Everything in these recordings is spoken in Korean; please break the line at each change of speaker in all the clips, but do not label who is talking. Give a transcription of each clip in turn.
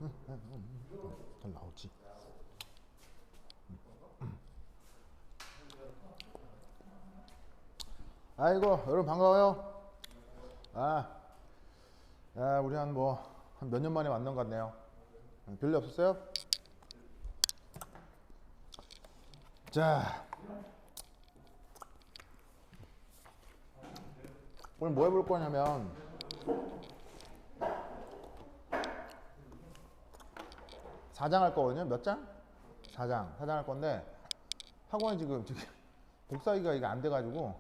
잘 나오지. 아이고 여러분 반가워요. 아, 우리 한 몇 년 만에 만난 것 같네요. 별일 없었어요? 자, 오늘 뭐 해볼 거냐면 사장 할 거거든요. 몇 장? 4장 할 건데 학원이 지금 복사기가 이게 안 돼가지고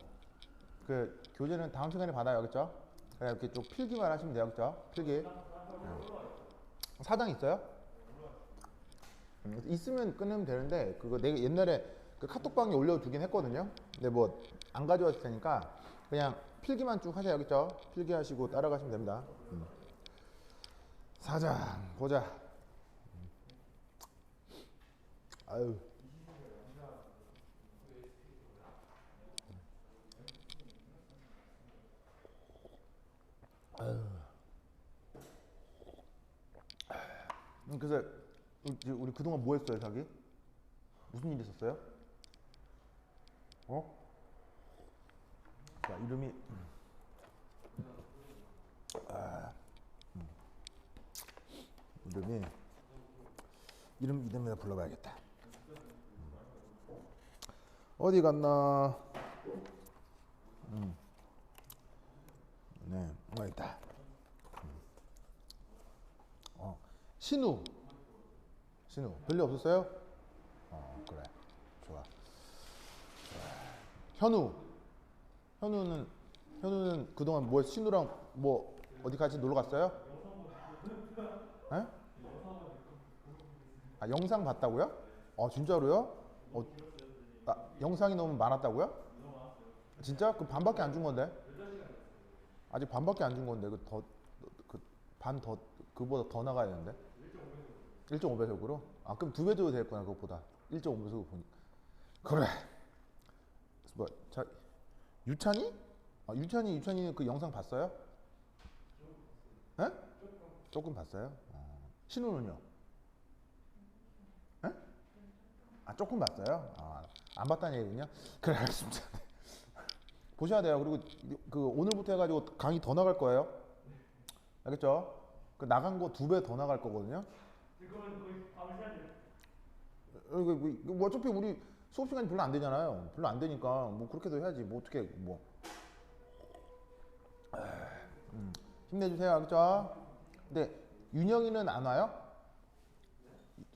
그 교재는 다음 시간에 받아요, 그렇죠? 그냥 이렇게 쭉 필기만 하시면 돼요, 그렇죠? 필기. 4장 있어요? 있으면 끊으면 되는데 그거 내가 옛날에 그 카톡방에 올려두긴 했거든요. 근데 뭐 안 가져왔을 테니까 그냥 필기만 쭉 하세요, 그렇죠? 필기하시고 따라가시면 됩니다. 4장 보자. 아유. 그래서 우리 그동안 뭐 했어요, 자기? 무슨 일 있었어요? 어? 자, 이름이 이름이 이름에다 불러봐야겠다. 어디 갔나? 네, 있다. 신우. 별일 없었어요? 그래. 좋아. 현우. 현우는 그동안 뭐 신우랑 뭐 어디 같이 놀러 갔어요? 에? 아, 영상 봤다고요? 진짜로요? 영상이 너무 많았다고요? 진짜? 그 반밖에 안 준 건데? 아직 반밖에 안 준 건데 반 더 그보다 더 나가야 되는데? 1.5배속으로? 그럼 2배 줘도 되겠구나 그것보다 1.5배속으로 보니까 그래. 뭐, 자, 유찬이? 유찬이는 그 영상 봤어요? 에? 조금 봤어요? 신우는요? 에? 조금 봤어요? 안 봤다는 얘기군요? 그래 알겠습니다. 보셔야 돼요. 그리고 그 오늘부터 해가지고 강의 더 나갈 거예요. 알겠죠? 그 나간 거 2배 더 나갈 거거든요. 뭐 어차피 우리 수업 시간이 별로 안 되잖아요. 별로 안 되니까 뭐 그렇게도 해야지. 뭐 어떻게 뭐 힘내주세요. 알겠죠? 근데 윤영이는 안 와요?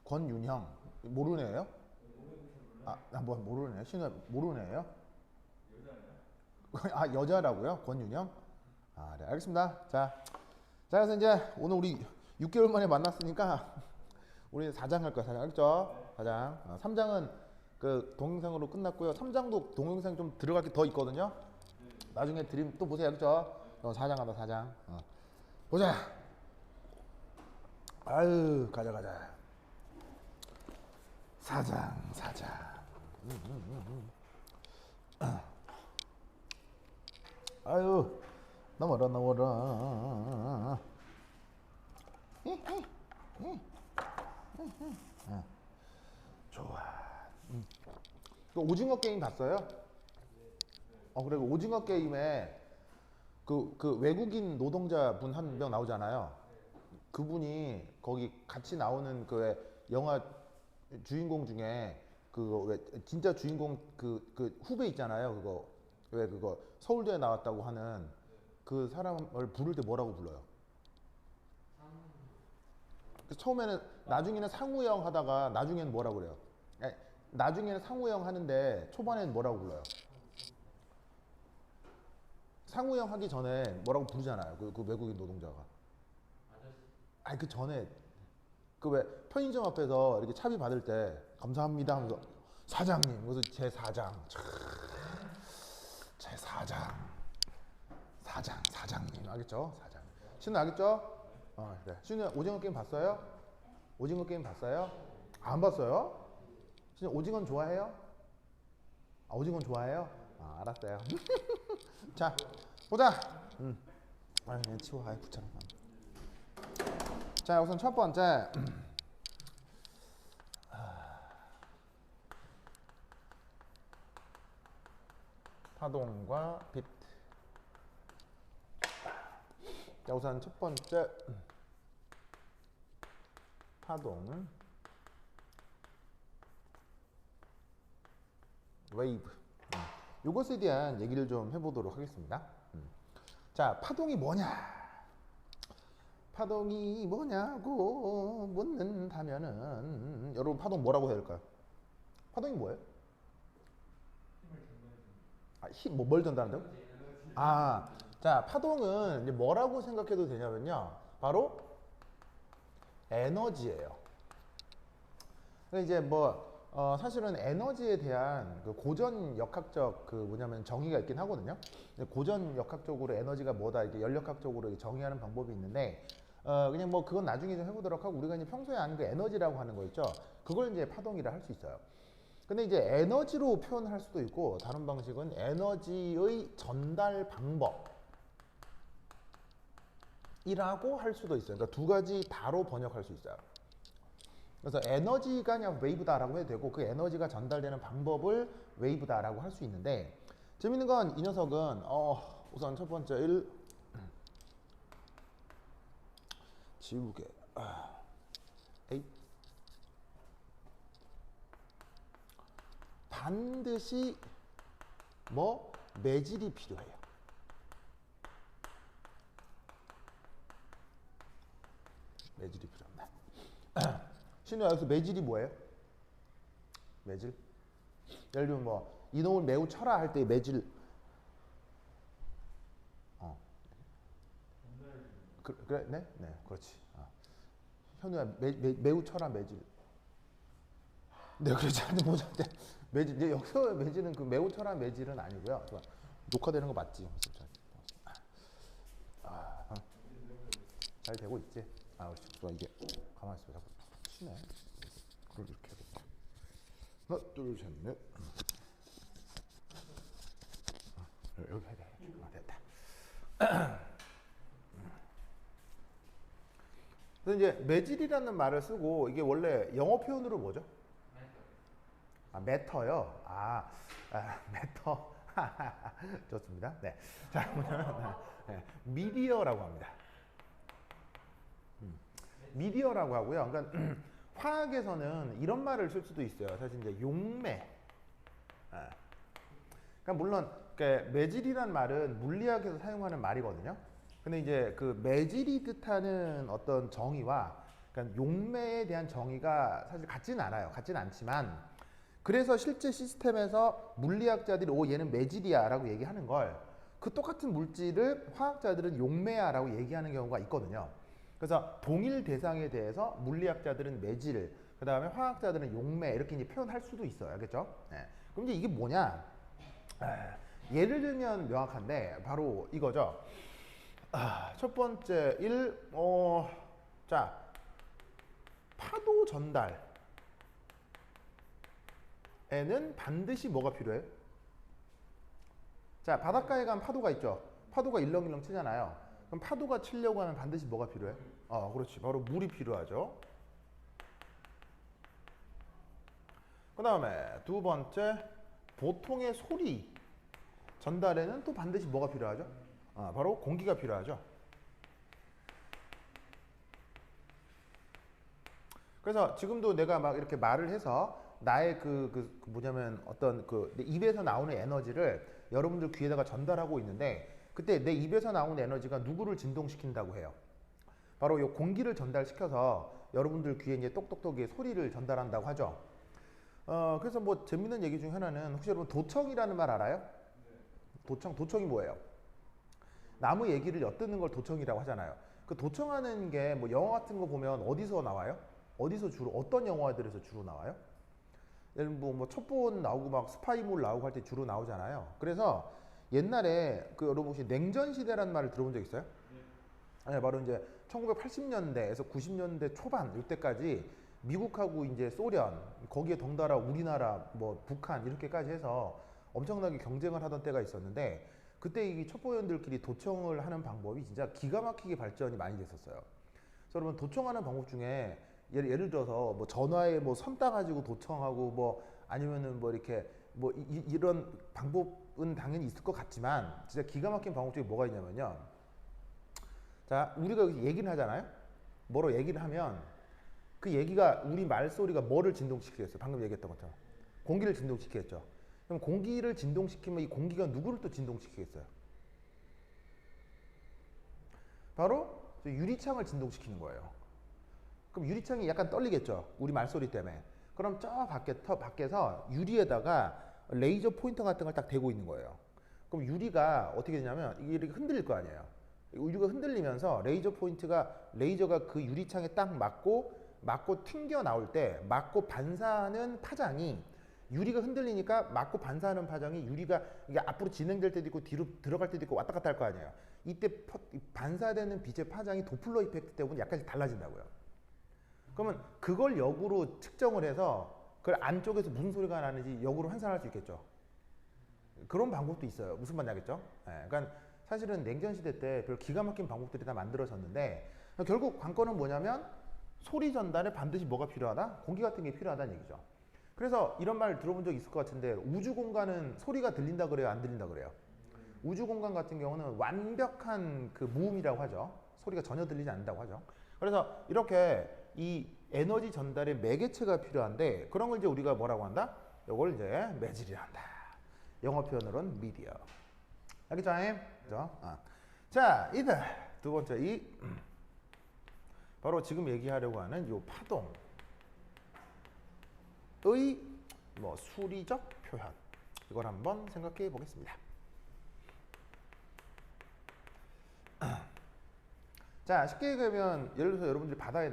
권윤형 모르는 애예요? 뭐 모르는 애? 신우 모르는 애예요? 여자라고요? 권윤형? 네, 알겠습니다. 자, 그래서 이제 오늘 우리 6개월 만에 만났으니까 우리 4장 할 거야. 4장 알겠죠? 4장. 3장은 그 동영상으로 끝났고요. 3장도 동영상 좀 들어갈 게 더 있거든요. 나중에 드림 또 보세요. 알겠죠? 4장 하다 4장. 보자. 아유, 가자. 4장. 아유, 나와라. 좋아. 그 오징어 게임 봤어요? 그래. 그 오징어 게임에 그 외국인 노동자 분 한 명 나오잖아요. 그분이 거기 같이 나오는 그 영화 주인공 중에 그 왜 진짜 주인공 그 후배 있잖아요. 그거 왜 그거 서울대에 나왔다고 하는 그 사람을 부를 때 뭐라고 불러요? 처음에는 나중에는 상우형 하다가 나중에는 뭐라고 그래요? 나중에는 상우형 하는데 초반에는 뭐라고 불러요? 상우형 하기 전에 뭐라고 부르잖아요. 그 외국인 노동자가. 그 전에 그 왜 편의점 앞에서 이렇게 차비 받을 때 감사합니다 하면서 사장님 그래서 제 사장 사장님 알겠죠? 사장. 신우 알겠죠? 그래. 신우 오징어 게임 봤어요? 오징어 게임 봤어요? 안 봤어요? 신우 오징어는 좋아해요? 오징어는 좋아해요? 알았어요. 자, 보자. 그냥 치워. 귀찮아. 자, 우선 첫 번째 파동과 빛. 자, 우선 첫 번째 파동, 웨이브. 이것에 대한 얘기를 좀 해보도록 하겠습니다. 자, 파동이 뭐냐? 파동이 뭐냐고 묻는다면은 여러분 파동 뭐라고 해야 될까요? 파동이 뭐예요? 뭘 전달한다고? 자, 파동은 이제 뭐라고 생각해도 되냐면요, 바로 에너지예요. 이제 사실은 에너지에 대한 그 고전 역학적 그 뭐냐면 정의가 있긴 하거든요. 고전 역학적으로 에너지가 뭐다 이렇게 연력학적으로 정의하는 방법이 있는데, 그냥 그건 나중에 좀 해보도록 하고, 우리가 이제 평소에 아는 그 에너지라고 하는 거 있죠. 그걸 이제 파동이라 할 수 있어요. 근데 이제 에너지로 표현할 수도 있고, 다른 방식은 에너지의 전달 방법이라고 할 수도 있어요. 그러니까 두 가지 다로 번역할 수 있어요. 그래서 에너지가 그냥 웨이브다라고 해도 되고, 그 에너지가 전달되는 방법을 웨이브다라고 할 수 있는데, 재밌는 건 이 녀석은 우선 첫 번째 1 지우개 반드시 매질이 필요해요. 매질이 필요합니다. 신우야, 여기서 매질이 뭐예요? 매질? 예를 들면 이놈을 매우 쳐라 할 때 매질. 그래, 네, 그렇지. 현우야, 매우 쳐라 매질. 네, 그렇지 않은데 뭐죠? 매질, 이제 여기서 매질은 그 매우 쳐라 매질은 아니고요. 녹화되는 거 맞지? 잘 되고 있지? 그렇지. 좋아, 이게 가만히 있어. 자꾸 치네. 그걸 이렇게 해야겠다. 하나, 둘, 셋, 넷. 여기 해야 돼. 됐다. 그래서 이제 매질이라는 말을 쓰고, 이게 원래 영어 표현으로 뭐죠? 매터요. 매터. 좋습니다. 네. 자, 뭐냐면 미디어라고 합니다. 미디어라고 하고요. 그러니까 화학에서는 이런 말을 쓸 수도 있어요. 사실 이제 용매. 그러니까 물론 매질이란 말은 물리학에서 사용하는 말이거든요. 근데 이제 그 매질이 뜻하는 어떤 정의와 그러니까 용매에 대한 정의가 사실 같지는 않아요. 같지는 않지만, 그래서 실제 시스템에서 물리학자들이 얘는 매질이야 라고 얘기하는 걸, 그 똑같은 물질을 화학자들은 용매야 라고 얘기하는 경우가 있거든요. 그래서 동일 대상에 대해서 물리학자들은 매질, 그 다음에 화학자들은 용매, 이렇게 이제 표현할 수도 있어요. 알겠죠? 네. 그럼 이제 이게 뭐냐? 예를 들면 명확한데 바로 이거죠. 첫 번째 1, 자, 파도 전달에는 반드시 뭐가 필요해요? 자, 바닷가에 가면 파도가 있죠. 파도가 일렁일렁 치잖아요. 그럼 파도가 치려고 하면 반드시 뭐가 필요해? 그렇지. 바로 물이 필요하죠. 그 다음에 두 번째, 보통의 소리 전달에는 또 반드시 뭐가 필요하죠? 바로 공기가 필요하죠. 그래서 지금도 내가 막 이렇게 말을 해서 나의 뭐냐면 어떤 내 입에서 나오는 에너지를 여러분들 귀에다가 전달하고 있는데, 그때 내 입에서 나오는 에너지가 누구를 진동시킨다고 해요? 바로 이 공기를 전달시켜서 여러분들 귀에 이제 똑똑똑이 소리를 전달한다고 하죠. 그래서 재밌는 얘기 중 하나는, 혹시 여러분 도청이라는 말 알아요? 도청이 뭐예요? 나무 얘기를 엿듣는 걸 도청이라고 하잖아요. 그 도청하는 게 영화 같은 거 보면 어디서 나와요? 어디서 주로, 어떤 영화들에서 주로 나와요? 예를 들면 첩보원 나오고 막 스파이몰 나오고 할 때 주로 나오잖아요. 그래서 옛날에 여러분 혹시 냉전 시대라는 말을 들어본 적 있어요? 네, 바로 이제 1980년대에서 90년대 초반 이때까지 미국하고 이제 소련, 거기에 덩달아 우리나라, 북한 이렇게까지 해서 엄청나게 경쟁을 하던 때가 있었는데, 그때 이 첩보원들끼리 도청을 하는 방법이 진짜 기가 막히게 발전이 많이 됐었어요. 여러분 도청하는 방법 중에 예를 들어서 뭐 전화에 뭐 선 따가지고 도청하고 뭐 아니면은 뭐 이렇게 뭐 이런 방법은 당연히 있을 것 같지만 진짜 기가 막힌 방법 중에 뭐가 있냐면요. 자, 우리가 여기서 얘기를 하잖아요. 뭐로 얘기를 하면 그 얘기가 우리 말소리가 뭐를 진동시키겠어요? 방금 얘기했던 것처럼 공기를 진동시키겠죠. 그럼 공기를 진동시키면 이 공기가 누구를 또 진동시키겠어요? 바로 유리창을 진동시키는 거예요. 그럼 유리창이 약간 떨리겠죠. 우리 말소리 때문에. 그럼 저 밖에서 유리에다가 레이저 포인터 같은 걸 딱 대고 있는 거예요. 그럼 유리가 어떻게 되냐면 이게 이렇게 흔들릴 거 아니에요. 유리가 흔들리면서 레이저가 그 유리창에 딱 맞고 튕겨 나올 때 맞고 반사하는 파장이 유리가 흔들리니까 맞고 반사하는 파장이 유리가 이게 앞으로 진행될 때도 있고 뒤로 들어갈 때도 있고 왔다 갔다 할 거 아니에요. 이때 반사되는 빛의 파장이 도플러 이펙트 때문에 약간씩 달라진다고요. 그러면 그걸 역으로 측정을 해서 그 안쪽에서 무슨 소리가 나는지 역으로 환산할 수 있겠죠. 그런 방법도 있어요. 무슨 말인지 알겠죠? 네, 그러니까 사실은 냉전 시대 때 별 기가 막힌 방법들이 다 만들어졌는데 결국 관건은 뭐냐면 소리 전달에 반드시 뭐가 필요하다? 공기 같은 게 필요하다는 얘기죠. 그래서 이런 말 들어본 적 있을 것 같은데 우주 공간은 소리가 들린다 그래요? 안 들린다 그래요? 우주 공간 같은 경우는 완벽한 그 무음이라고 하죠. 소리가 전혀 들리지 않는다고 하죠. 그래서 이렇게 이 에너지 전달의 매개체가 필요한데 그런 걸 이제 우리가 뭐라고 한다? 이걸 이제 매질이라 한다. 영어 표현으로는 미디어. 알겠죠? 그죠? 자, 이들 두 번째 바로 지금 얘기하려고 하는 이 파동의 뭐 수리적 표현. 이걸 한번 생각해 보겠습니다. 자, 쉽게 얘기하면 예를 들어서 여러분들이 바다에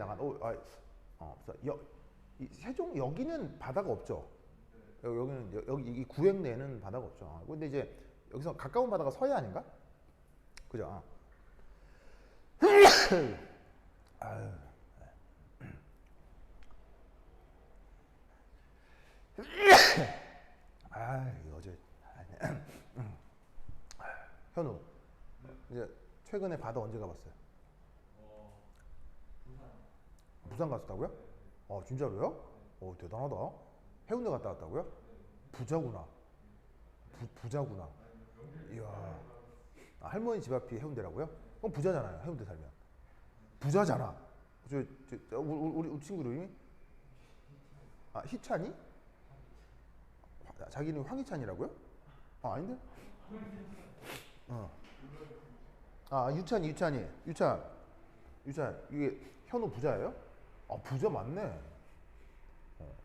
세종 여기는 바다가 없죠. 여기 이 구획 내는 바다가 없죠. 근데 이제 여기서 가까운 바다가 서해안인가? 그죠? 아유. 어제 현우 이제 최근에 바다 언제 가봤어요? 부산 갔었다고요? 진짜로요? 대단하다. 해운대 갔다 왔다고요? 부자구나. 부자구나. 이야. 할머니 집 앞이 해운대라고요? 그럼 부자잖아요. 해운대 살면. 부자잖아. 우리 친구 이름이? 희찬이? 자기 이름이 황희찬이라고요? 아닌데? 유찬이. 유찬. 이게 현우 부자예요? 부자 맞네.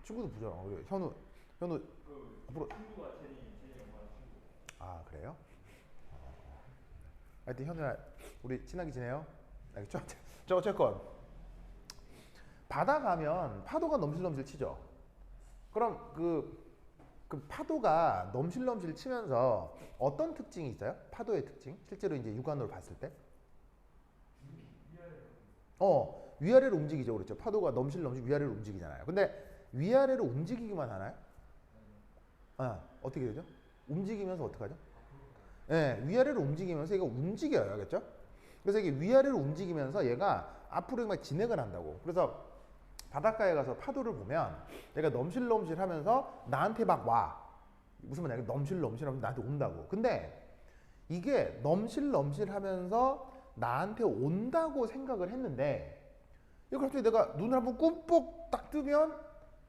친구도 부자. 그래. 현우 앞으로. 친구가 제니 엄마랑 친구. 그래요? 하여튼 현우야, 우리 친하게 지내요? 알겠죠? 저 어쨌건 바다 가면 파도가 넘실넘실 치죠. 그럼 그 파도가 넘실넘실 치면서 어떤 특징이 있어요? 파도의 특징? 실제로 이제 육안으로 봤을 때? 위아래로 움직이죠. 그렇죠. 파도가 넘실넘실 위아래로 움직이잖아요. 근데 위아래로 움직이기만 하나요? 어떻게 되죠? 움직이면서 어떻게 하죠? 네, 위아래로 움직이면서 얘가 움직여요. 알겠죠? 그래서 이게 위아래로 움직이면서 얘가 앞으로 막 진행을 한다고. 그래서 바닷가에 가서 파도를 보면 얘가 넘실넘실 하면서 나한테 막 와. 무슨 말이야? 넘실넘실 하면서 나한테 온다고. 근데 이게 넘실넘실 하면서 나한테 온다고 생각을 했는데 이거 갑자기 내가 눈을 한번 꾹뻑 딱 뜨면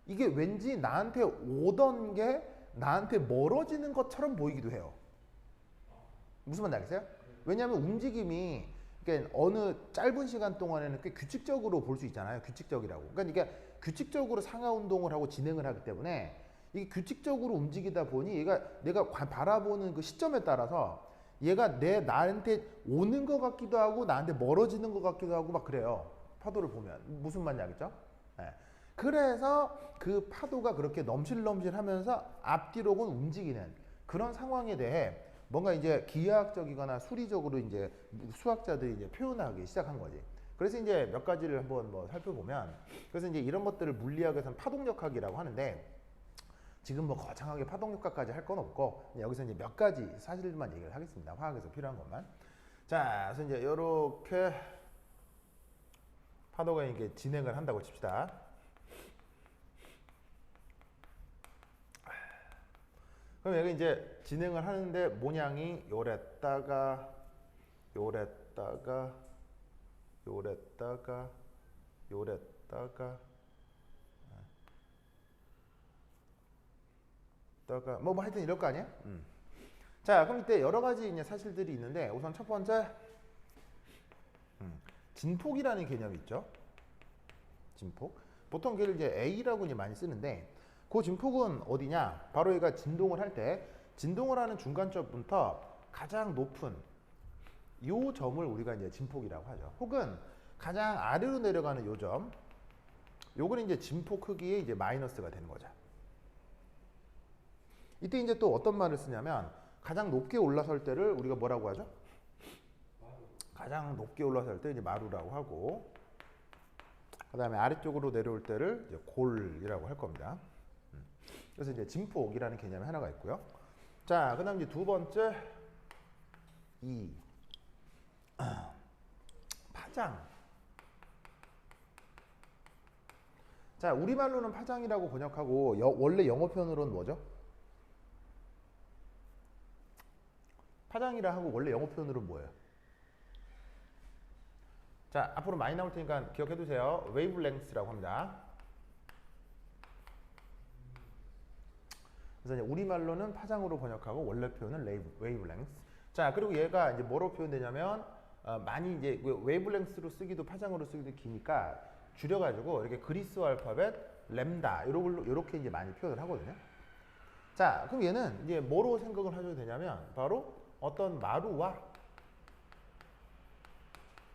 이게 왠지 나한테 오던 게 나한테 멀어지는 것처럼 보이기도 해요. 무슨 말인지 알겠어요? 왜냐하면 움직임이 그러니까 어느 짧은 시간 동안에는 꽤 규칙적으로 볼 수 있잖아요. 규칙적이라고. 그러니까 이게 규칙적으로 상하 운동을 하고 진행을 하기 때문에 이게 규칙적으로 움직이다 보니 내가 바라보는 그 시점에 따라서 얘가 나한테 오는 것 같기도 하고 나한테 멀어지는 것 같기도 하고 막 그래요. 파도를 보면 무슨 말인지 알겠죠? 네. 그래서 그 파도가 그렇게 넘실넘실하면서 앞뒤로는 움직이는 그런 상황에 대해 뭔가 이제 기하학적이거나 수리적으로 이제 수학자들이 이제 표현하기 시작한 거지. 그래서 이제 몇 가지를 한번 뭐 살펴보면 그래서 이제 이런 것들을 물리학에서는 파동력학이라고 하는데 지금 뭐 거창하게 파동력학까지 할 건 없고 여기서 이제 몇 가지 사실만 얘기를 하겠습니다. 화학에서 필요한 것만. 자, 그래서 이제 이렇게 파도가 이게 진행을 한다고 칩시다. 그럼 얘가 이제 진행을 하는데 모양이 요랬다가 요랬다가 요랬다가 요랬다가 뭐 하여튼 이럴 거 아니야? 자, 그럼 이때 여러 가지 이제 사실들이 있는데 우선 첫 번째 진폭이라는 개념이 있죠. 진폭. 보통 걔를 이제 A라고 이제 많이 쓰는데 그 진폭은 어디냐? 바로 얘가 진동을 할 때 진동을 하는 중간점부터 가장 높은 요 점을 우리가 이제 진폭이라고 하죠. 혹은 가장 아래로 내려가는 요 점, 요거는 이제 진폭 크기의 이제 마이너스가 되는 거죠. 이때 이제 또 어떤 말을 쓰냐면 가장 높게 올라설 때를 우리가 뭐라고 하죠? 가장 높게 올라설 때 이제 마루라고 하고, 그다음에 아래쪽으로 내려올 때를 이제 골이라고 할 겁니다. 그래서 이제 진폭이라는 개념이 하나가 있고요. 자, 그다음 이제 두 번째 파장. 자, 우리말로는 파장이라고 번역하고 원래 영어 표현으로는 뭐죠? 파장이라 하고 원래 영어 표현으로는 뭐예요? 자, 앞으로 많이 나올 테니까 기억해 두세요. 웨이브랭스라고 합니다. 그래서 이제 우리말로는 파장으로 번역하고 원래 표현은 웨이브랭스. 자, 그리고 얘가 이제 뭐로 표현되냐면 많이 이제 웨이브랭스로 쓰기도 파장으로 쓰기도 기니까 줄여가지고 이렇게 그리스 알파벳 램다 이렇게 이제 많이 표현을 하거든요. 자, 그럼 얘는 이제 뭐로 생각을 하셔도 되냐면 바로 어떤 마루와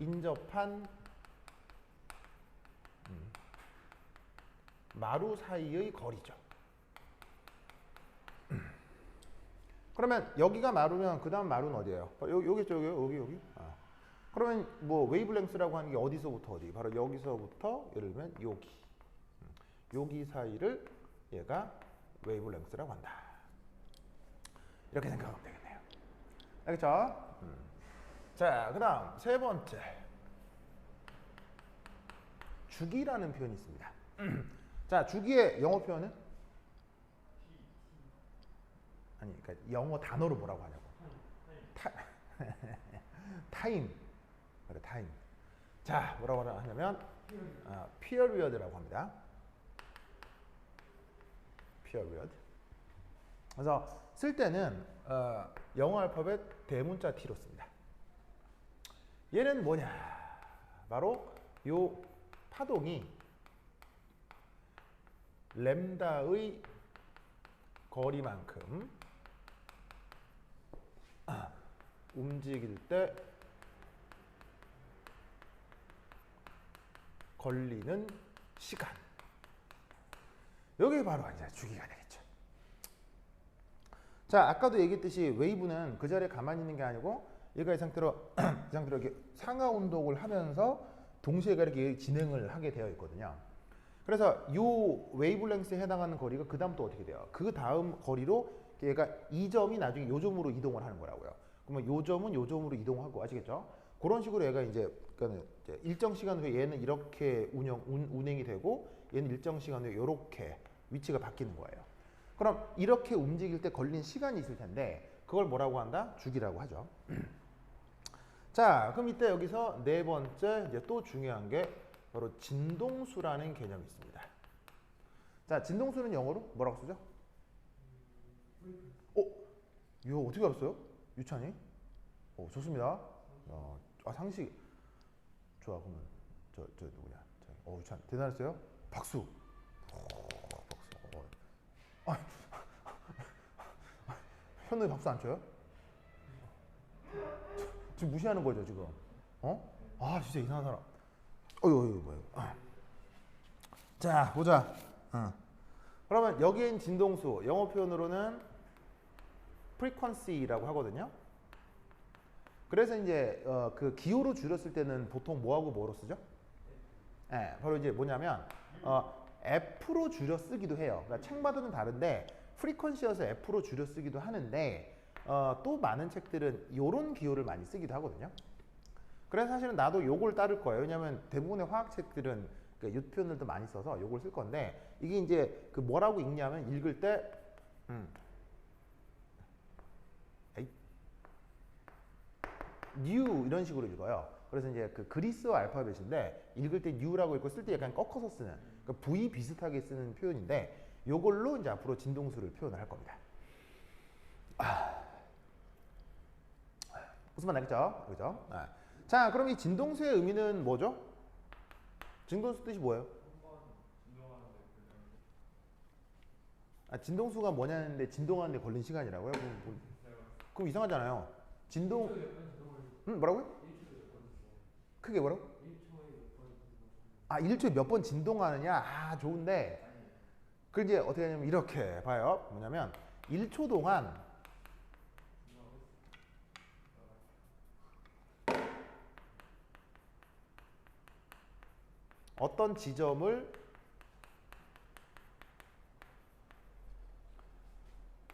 인접한 마루 사이의 거리죠. 그러면 여기가 마루면 그 다음 마루는 어디예요? 여기죠, 여기. 그러면 뭐 웨이브랭스라고 하는 게 어디서부터 어디? 바로 여기서부터 예를 들면 여기 사이를 얘가 웨이브랭스라고 한다. 이렇게 생각하면 되겠네요. 알겠죠? 자, 그 다음 세 번째 주기라는 표현이 있습니다. 자, 주기의 영어 표현은? 아니, 그러니까 영어 단어로 뭐라고 하냐고. 타임. 그래, 타임. 자, 뭐라고 하냐면 period라고 합니다. period. 그래서 쓸 때는 영어 알파벳 대문자 T로 씁니다. 얘는 뭐냐? 바로 요 파동이 램다의 거리만큼 움직일 때 걸리는 시간. 여기 바로 이제 주기가 되겠죠. 자, 아까도 얘기했듯이 웨이브는 그 자리에 가만히 있는 게 아니고 얘가 이 상태로 이렇게 상하 운동을 하면서 동시에 이렇게 진행을 하게 되어 있거든요. 그래서 이 웨이브랭스에 해당하는 거리가 그 다음 또 어떻게 돼요? 그 다음 거리로 얘가 이 점이 나중에 요 점으로 이동을 하는 거라고요. 그러면 요 점은 요 점으로 이동하고, 아시겠죠? 그런 식으로 얘가 이제 일정 시간 후에 얘는 이렇게 운행이 되고 얘는 일정 시간 후에 이렇게 위치가 바뀌는 거예요. 그럼 이렇게 움직일 때 걸린 시간이 있을 텐데 그걸 뭐라고 한다? 주기라고 하죠. 자, 그럼 이때 여기서 네 번째 이제 또 중요한 게 바로 진동수라는 개념이 있습니다. 자, 진동수는 영어로 뭐라고 쓰죠? 이거 어떻게 알았어요? 유찬이? 좋습니다. 상식. 좋아, 그러면 저 누구냐? 유찬 대단했어요. 박수. 박수. 현우이 박수 안 쳐요? 지금 무시하는 거죠, 지금? 진짜 이상한 사람. 뭐야. 자, 보자. 그러면 여기엔 진동수, 영어 표현으로는 frequency라고 하거든요. 그래서 이제 그 기호로 줄였을 때는 보통 뭐하고 뭐로 쓰죠? 네, 바로 이제 뭐냐면 F로 줄여 쓰기도 해요. 그러니까 책마다는 다른데 frequency여서 F로 줄여 쓰기도 하는데 또 많은 책들은 이런 기호를 많이 쓰기도 하거든요. 그래서 사실은 나도 요걸 따를 거예요. 왜냐면 대부분의 화학책들은 그 표현들도 많이 써서 요걸 쓸 건데 이게 이제 그 뭐라고 읽냐면 읽을 때 new 이런 식으로 읽어요. 그래서 이제 그 그리스어 알파벳인데 읽을 때 new라고 읽고 쓸 때 약간 꺾어서 쓰는 그러니까 V 비슷하게 쓰는 표현인데 요걸로 이제 앞으로 진동수를 표현을 할 겁니다. 무슨 말 나겠죠? 그죠? 자, 그럼 이 진동수의 의미는 뭐죠? 진동수 뜻이 뭐예요? 진동수가 뭐냐는데 진동하는데 걸린 시간이라고요? 그럼 이상하잖아요. 진동, 뭐라고요? 크게 뭐라고? 1초에 몇 번 진동하느냐? 좋은데, 그 이제 어떻게 하냐면 이렇게 봐요. 뭐냐면 1초 동안 어떤 지점을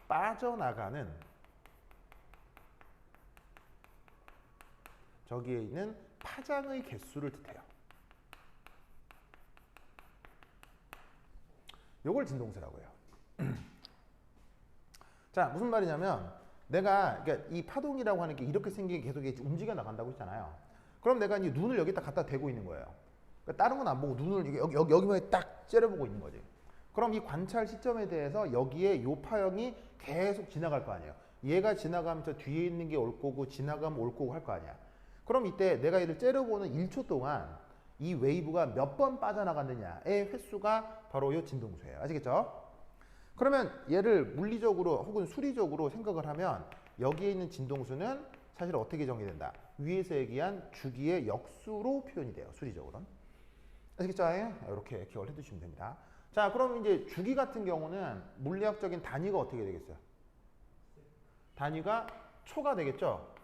빠져나가는 저기에 있는 파장의 개수를 뜻해요. 요걸 진동수라고 해요. 자, 무슨 말이냐면 내가 그러니까 이 파동이라고 하는 게 이렇게 생긴 게 계속 움직여 나간다고 했잖아요. 그럼 내가 이제 눈을 여기다 갖다 대고 있는 거예요. 그러니까 다른 건 안 보고 눈을 여기만 딱 째려보고 있는 거지. 그럼 이 관찰 시점에 대해서 여기에 요 파형이 계속 지나갈 거 아니에요. 얘가 지나가면서 뒤에 있는 게 올 거고 지나가면 올 거고 할 거 아니야. 그럼 이때 내가 얘를 째려보는 1초 동안 이 웨이브가 몇 번 빠져나갔느냐의 횟수가 바로 이 진동수예요. 아시겠죠? 그러면 얘를 물리적으로 혹은 수리적으로 생각을 하면 여기에 있는 진동수는 사실 어떻게 정의된다? 위에서 얘기한 주기의 역수로 표현이 돼요. 수리적으로는. 아시겠죠? 이렇게 기억을 해두시면 됩니다. 자, 그럼 이제 주기 같은 경우는 물리학적인 단위가 어떻게 되겠어요? 단위가 초가 되겠죠?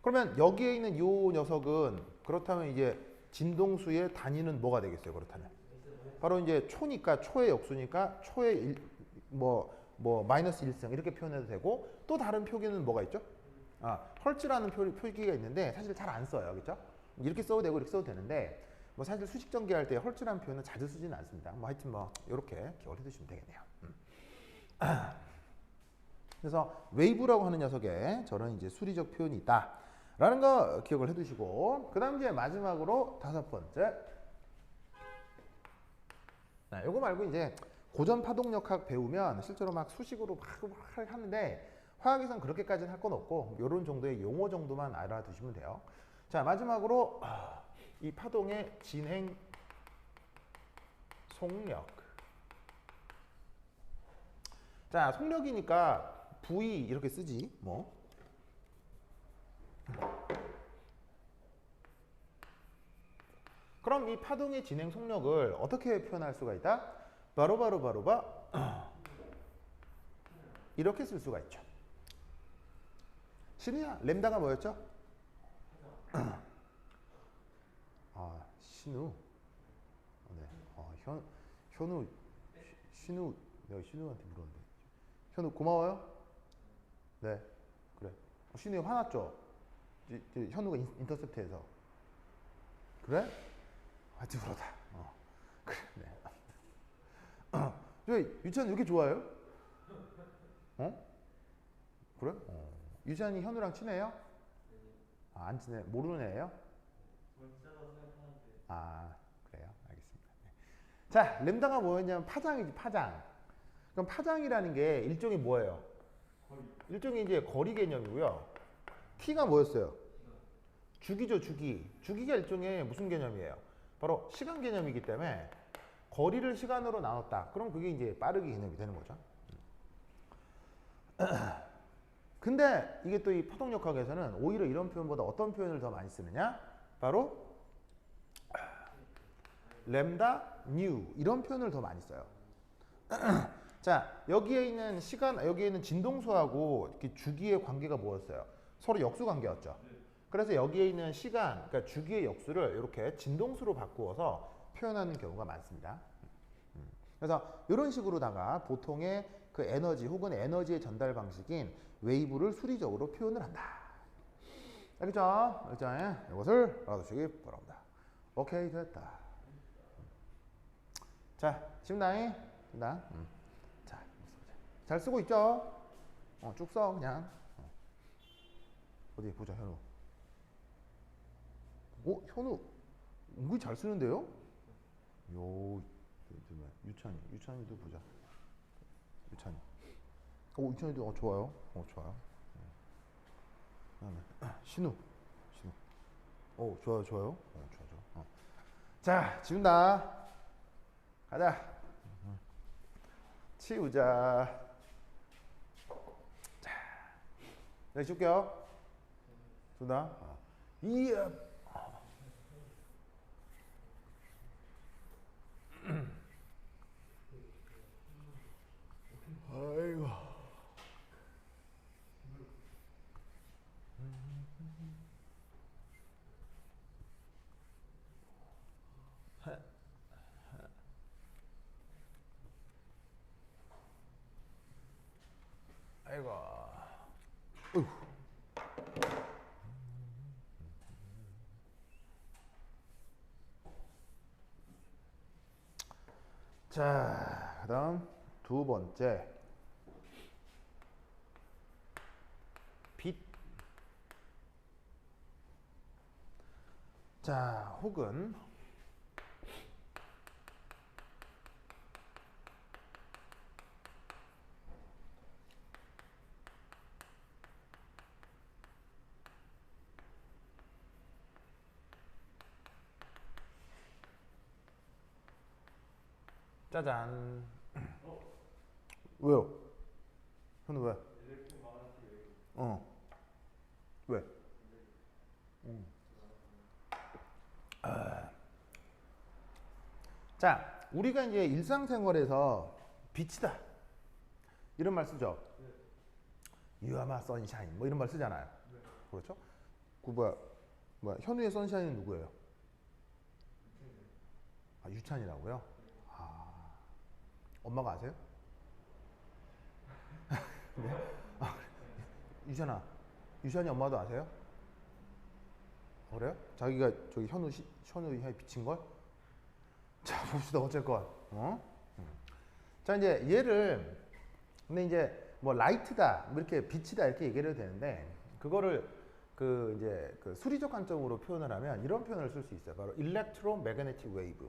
그러면 여기에 있는 이 녀석은 그렇다면 이제 진동수의 단위는 뭐가 되겠어요? 그렇다면 바로 이제 초니까 초의 역수니까 초의 마이너스 1승 이렇게 표현해도 되고 또 다른 표기는 뭐가 있죠? 헐츠라는 표기가 있는데 사실 잘 안 써요. 그렇죠? 이렇게 써도 되고 이렇게 써도 되는데 뭐 사실 수직 전개할 때 헐츠라는 표현은 자주 쓰지는 않습니다. 뭐 하여튼 뭐 이렇게 기억을 해두시면 되겠네요. 그래서 웨이브라고 하는 녀석에 저런 이제 수리적 표현이 있다라는 거 기억을 해두시고 그 다음 이제 마지막으로 5번째. 요거 말고 이제 고전 파동력학 배우면 실제로 막 수식으로 막 하는데 화학에서는 그렇게까지는 할 건 없고 이런 정도의 용어 정도만 알아두시면 돼요. 자, 마지막으로 이 파동의 진행 속력. 자, 속력이니까 V 이렇게 쓰지 뭐. 그럼 이 파동의 진행 속력을 어떻게 표현할 수가 있다? 바로 이렇게 쓸 수가 있죠. 신우야, 램다가 뭐였죠? 신우. 네. 현우, 신우, 내가 신우한테 물었는데. 현우 고마워요? 네, 그래. 신우이 화났죠? 현우가 인터셉트해서. 그래? 하여튼 그러다. 그래, 네. 유찬 왜 이렇게 좋아해요? 그래? 유찬이 현우랑 친해요? 안 친해. 모르는 애예요? 그래요? 알겠습니다. 네. 자, 램다가 뭐였냐면 파장이지, 파장. 그럼 파장이라는 게 일종의 뭐예요? 일종의 이제 거리 개념이고요. T가 뭐였어요? 주기죠, 주기. 주기가 일종의 무슨 개념이에요? 바로 시간 개념이기 때문에 거리를 시간으로 나눴다. 그럼 그게 이제 빠르기 개념이 되는 거죠. 근데 이게 또 이 파동력학에서는 오히려 이런 표현보다 어떤 표현을 더 많이 쓰느냐? 바로 램다, 뉴 이런 표현을 더 많이 써요. 자, 여기에 있는 시간, 여기에 있는 진동수하고 이렇게 주기의 관계가 뭐였어요? 서로 역수 관계였죠. 그래서 여기에 있는 시간, 그러니까 주기의 역수를 이렇게 진동수로 바꾸어서 표현하는 경우가 많습니다. 그래서 이런 식으로다가 보통의 그 에너지 혹은 에너지의 전달 방식인 웨이브를 수리적으로 표현을 한다. 알겠죠? 알겠죠? 이것을 알아두시기 바랍니다. 오케이, 됐다. 자, 쉽나잉? 쉽나? 자, 잘 쓰고 있죠? 쭉 써, 그냥. 어디 보자, 현우. 현우, 은근히 잘 쓰는데요? 요, 유찬이도 보자. 유찬이. 유찬이도, 좋아요. 좋아요. 그다음에, 신우. 좋아요, 좋아요. 좋아. 자, 지운다. 가자. 치우자. 자, 여기 줄게요. 준다. 이야. 아이고. 아이고. 어휴. 자, 그다음 두 번째. 빛. 자, 혹은 짜잔. 왜요? 현우 왜? 왜? 자, 우리가 이제 일상생활에서 빛이다 이런 말 쓰죠. You are my sunshine 뭐 이런 말 쓰잖아요. 그렇죠? 그 현우의 선샤인은 누구예요? 유찬이라고요? 엄마가 아세요? 네? 유찬이 엄마도 아세요? 그래요? 자기가 저기 현우의 비친 걸? 자, 봅시다. 어쨌건. 자, 이제 얘를 근데 이제 뭐 라이트다, 뭐 이렇게 빛이다 이렇게 얘기를 해도 되는데 그거를 그 수리적 관점으로 표현을 하면 이런 표현을 쓸 수 있어요. 바로 electromagnetic wave.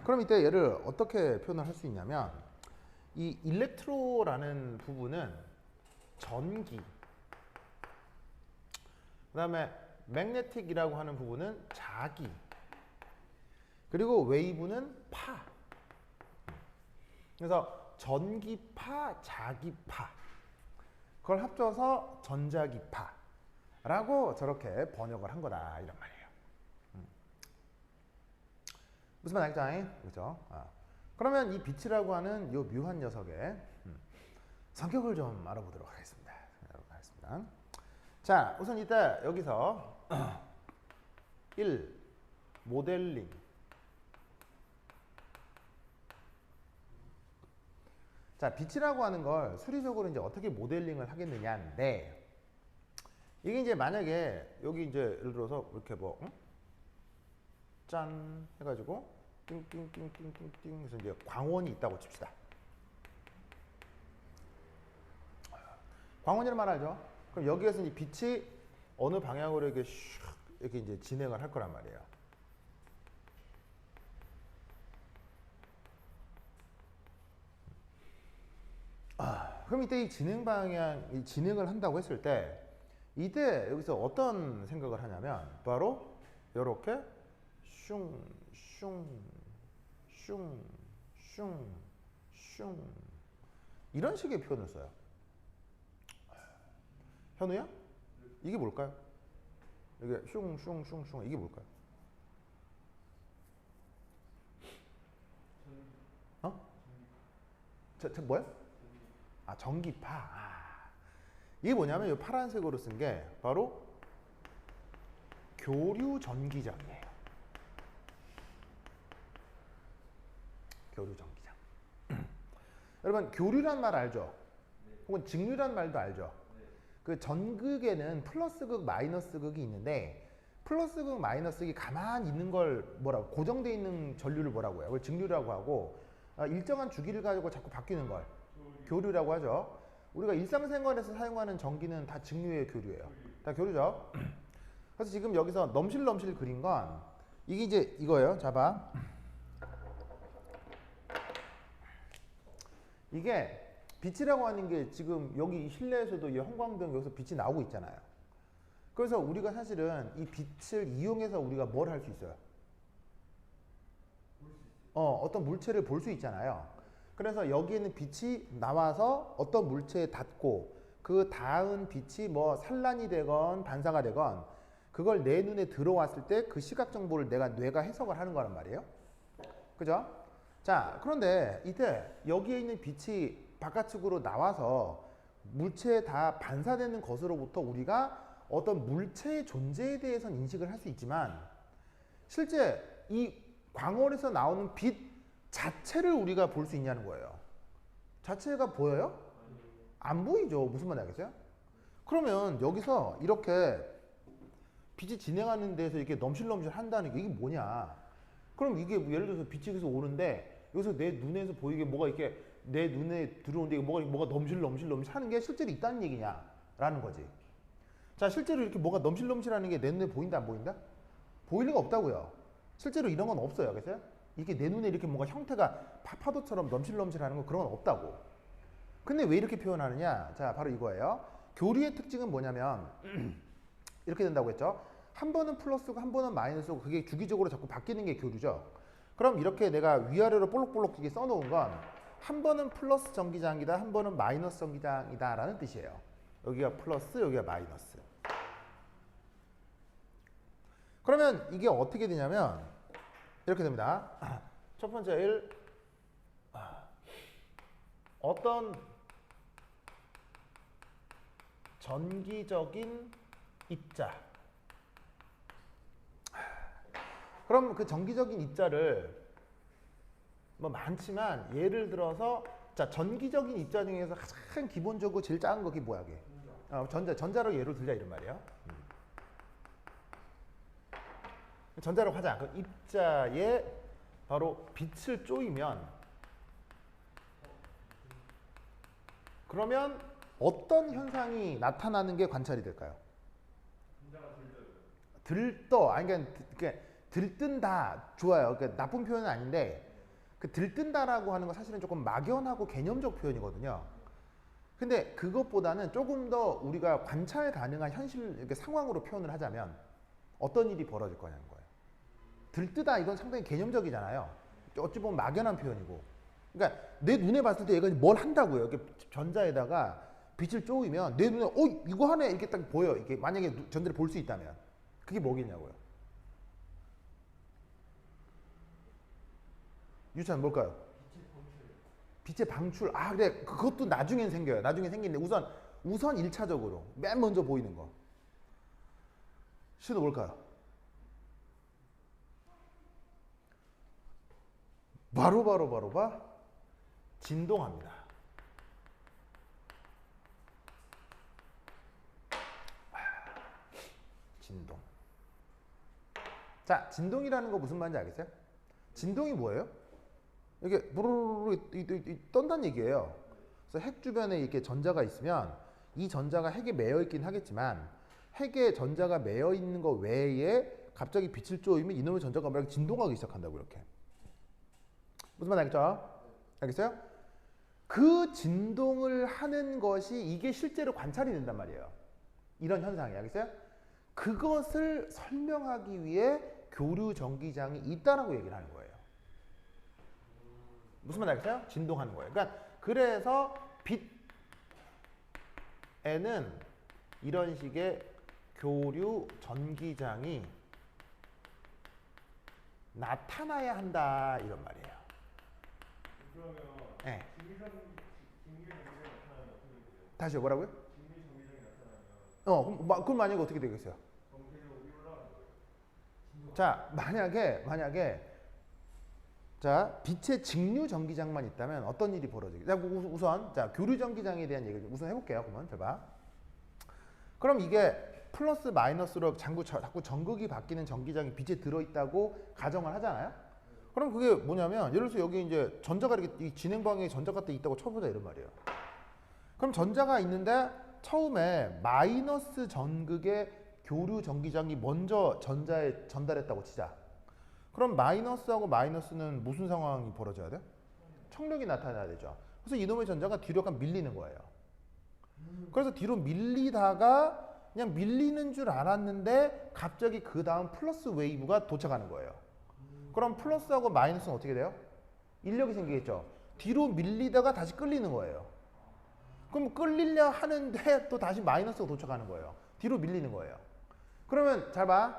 그럼 이때 얘를 어떻게 표현을 할 수 있냐면 이 일렉트로라는 부분은 전기, 그 다음에 magnetic이라고 하는 부분은 자기, 그리고 wave는 파. 그래서 전기파, 자기파 그걸 합쳐서 전자기파라고 저렇게 번역을 한 거다 이런 말이에요. 무슨 말 알죠? 그렇죠? 그러면 이 빛이라고 하는 이 묘한 녀석의 성격을 좀 알아보도록 하겠습니다. 자, 우선 이따 여기서 1. 모델링. 자, 빛이라고 하는 걸 수리적으로 이제 어떻게 모델링을 하겠느냐인데 이게 이제 만약에 여기 이제 예를 들어서 이렇게 짠 해가지고 띵띵띵띵띵띵 해서 이제 광원이 있다고 칩시다. 광원이란 말 알죠? 그럼 여기에서 이 빛이 어느 방향으로 이렇게 이제 진행을 할 거란 말이에요. 그럼 이때 이 진행을 한다고 했을 때 이때 여기서 어떤 생각을 하냐면 바로 이렇게 슝 이런 식의 표현을 써요. 현우야? 이게 뭘까요? 이게 슝 이게 뭘까요? 뭐야? 전기파. 이게 뭐냐면 이 파란색으로 쓴 게 바로 교류 전기장이에요. 교류 전기장. 여러분 교류란 말 알죠? 혹은 직류란 말도 알죠? 그 전극에는 플러스 극, 마이너스 극이 있는데 플러스 극, 마이너스 극이 가만히 있는 걸 뭐라고 고정되어 있는 전류를 뭐라고 해요? 그걸 직류라고 하고 일정한 주기를 가지고 자꾸 바뀌는 걸 교류라고 하죠. 우리가 일상생활에서 사용하는 전기는 다 직류의 교류예요. 다 교류죠. 그래서 지금 여기서 넘실넘실 그린 건 이게 이제 이거예요. 자 봐. 이게 빛이라고 하는 게 지금 여기 실내에서도 이 형광등 여기서 빛이 나오고 있잖아요. 그래서 우리가 사실은 이 빛을 이용해서 우리가 뭘 할 수 있어요? 어떤 물체를 볼 수 있잖아요. 그래서 여기에는 빛이 나와서 어떤 물체에 닿고 그 닿은 빛이 뭐 산란이 되건 반사가 되건 그걸 내 눈에 들어왔을 때 그 시각 정보를 뇌가 해석을 하는 거란 말이에요. 그죠? 자, 그런데 이때 여기에 있는 빛이 바깥쪽으로 나와서 물체에 다 반사되는 것으로부터 우리가 어떤 물체의 존재에 대해서는 인식을 할 수 있지만 실제 이 광원에서 나오는 빛 자체를 우리가 볼 수 있냐는 거예요. 자체가 보여요? 안 보이죠. 무슨 말인지 알겠어요? 그러면 여기서 이렇게 빛이 진행하는 데서 이렇게 넘실넘실 한다는 게 이게 뭐냐? 그럼 이게 예를 들어서 빛이 여기서 오는데 여기서 내 눈에서 보이게 뭐가 이렇게 내 눈에 들어오는데 뭐가 넘실넘실 하는 게 실제로 있다는 얘기냐라는 거지. 자, 실제로 이렇게 뭐가 넘실넘실하는 게 내 눈에 보인다 안 보인다? 보일 리가 없다고요. 실제로 이런 건 없어요. 알겠어요? 이게 내 눈에 이렇게 뭔가 형태가 파도처럼 넘실넘실하는 거 그런 건 없다고. 근데 왜 이렇게 표현하느냐? 자, 바로 이거예요. 교류의 특징은 뭐냐면 이렇게 된다고 했죠. 한 번은 플러스고 한 번은 마이너스고 그게 주기적으로 자꾸 바뀌는 게 교류죠. 그럼 이렇게 내가 위아래로 볼록볼록 이게 써놓은 건 한 번은 플러스 전기장이다, 한 번은 마이너스 전기장이다 라는 뜻이에요. 여기가 플러스, 여기가 마이너스. 그러면 이게 어떻게 되냐면 이렇게 됩니다. 첫 번째 1, 어떤 전기적인 입자. 그럼 그 전기적인 입자를 뭐 많지만 예를 들어서 자 전기적인 입자 중에서 가장 기본적으로 제일 작은 거 그게 뭐야 그게? 전자로 예를 들자 이런 말이에요. 전자로 하자. 그 입자에 바로 빛을 쪼이면 그러면 어떤 현상이 나타나는 게 관찰이 될까요? 들떠. 아니 그러니까 들뜬다. 좋아요. 그러니까 나쁜 표현은 아닌데 그 들뜬다라고 하는 건 사실은 조금 막연하고 개념적 표현이거든요. 근데 그것보다는 조금 더 우리가 관찰 가능한 현실 이렇게 상황으로 표현을 하자면 어떤 일이 벌어질 거냐는 거예요. 들뜨다 이건 상당히 개념적이잖아요. 어찌 보면 막연한 표현이고. 그러니까 내 눈에 봤을 때 얘가 뭘 한다고요. 이렇게 전자에다가 빛을 쪼이면 내 눈에 이거 하네 이렇게 딱 보여. 이게 만약에 전자를 볼 수 있다면 그게 뭐겠냐고요. 유찬 뭘까요? 빛의 방출. 아 그래 그것도 나중엔 생겨요. 나중에 생기는데 우선 1차적으로 맨 먼저 보이는 거. 신호 뭘까요? 바로 진동합니다. 진동. 자, 진동이라는 거 무슨 말인지 알겠어요? 진동이 뭐예요? 이게 부르르르 떤다는 얘기예요. 그래서 핵 주변에 이렇게 전자가 있으면 이 전자가 핵에 매여 있긴 하겠지만 핵에 전자가 매여 있는 거 외에 갑자기 빛을 쪼이면 이놈의 전자가 막 진동하기 시작한다고 이렇게. 무슨 말 알겠죠? 알겠어요? 그 진동을 하는 것이 이게 실제로 관찰이 된단 말이에요. 이런 현상이 알겠어요? 그것을 설명하기 위해 교류 전기장이 있다라고 얘기를 하는 거예요. 무슨 말 알겠어요? 진동하는 거예요. 그러니까 그래서 빛에는 이런 식의 교류 전기장이 나타나야 한다 이런 말이에요.
그러면
네.
직류 전기장이 나타나면 어떻게 돼요?
다시요 뭐라고요?
직류 전기장이 나타나면
그럼 만약에 어떻게 되겠어요?
전기적으로 위로 올라가는 거예요.
자 만약에 자 빛의 직류 전기장만 있다면 어떤 일이 벌어지게? 자 우선 자 교류 전기장에 대한 얘기를 우선 해볼게요. 그러면 잘 봐. 그럼 이게 플러스 마이너스로 자꾸 전극이 바뀌는 전기장이 빛에 들어있다고 가정을 하잖아요. 그럼 그게 뭐냐면 예를 들어서 여기 이제 전자가 이렇게 이 진행방향에 전자가 있다고 쳐보자 이런 말이에요. 그럼 전자가 있는데 처음에 마이너스 전극의 교류 전기장이 먼저 전자에 전달했다고 치자. 그럼 마이너스하고 마이너스는 무슨 상황이 벌어져야 돼? 청력이 나타나야 되죠. 그래서 이놈의 전자가 뒤로 약간 밀리는 거예요. 그래서 뒤로 밀리다가 그냥 밀리는 줄 알았는데 갑자기 그 다음 플러스 웨이브가 도착하는 거예요. 그럼 플러스하고 마이너스는 어떻게 돼요? 인력이 생기겠죠. 뒤로 밀리다가 다시 끌리는 거예요. 그럼 끌리려 하는데 또 다시 마이너스가 도착하는 거예요. 뒤로 밀리는 거예요. 그러면 잘 봐.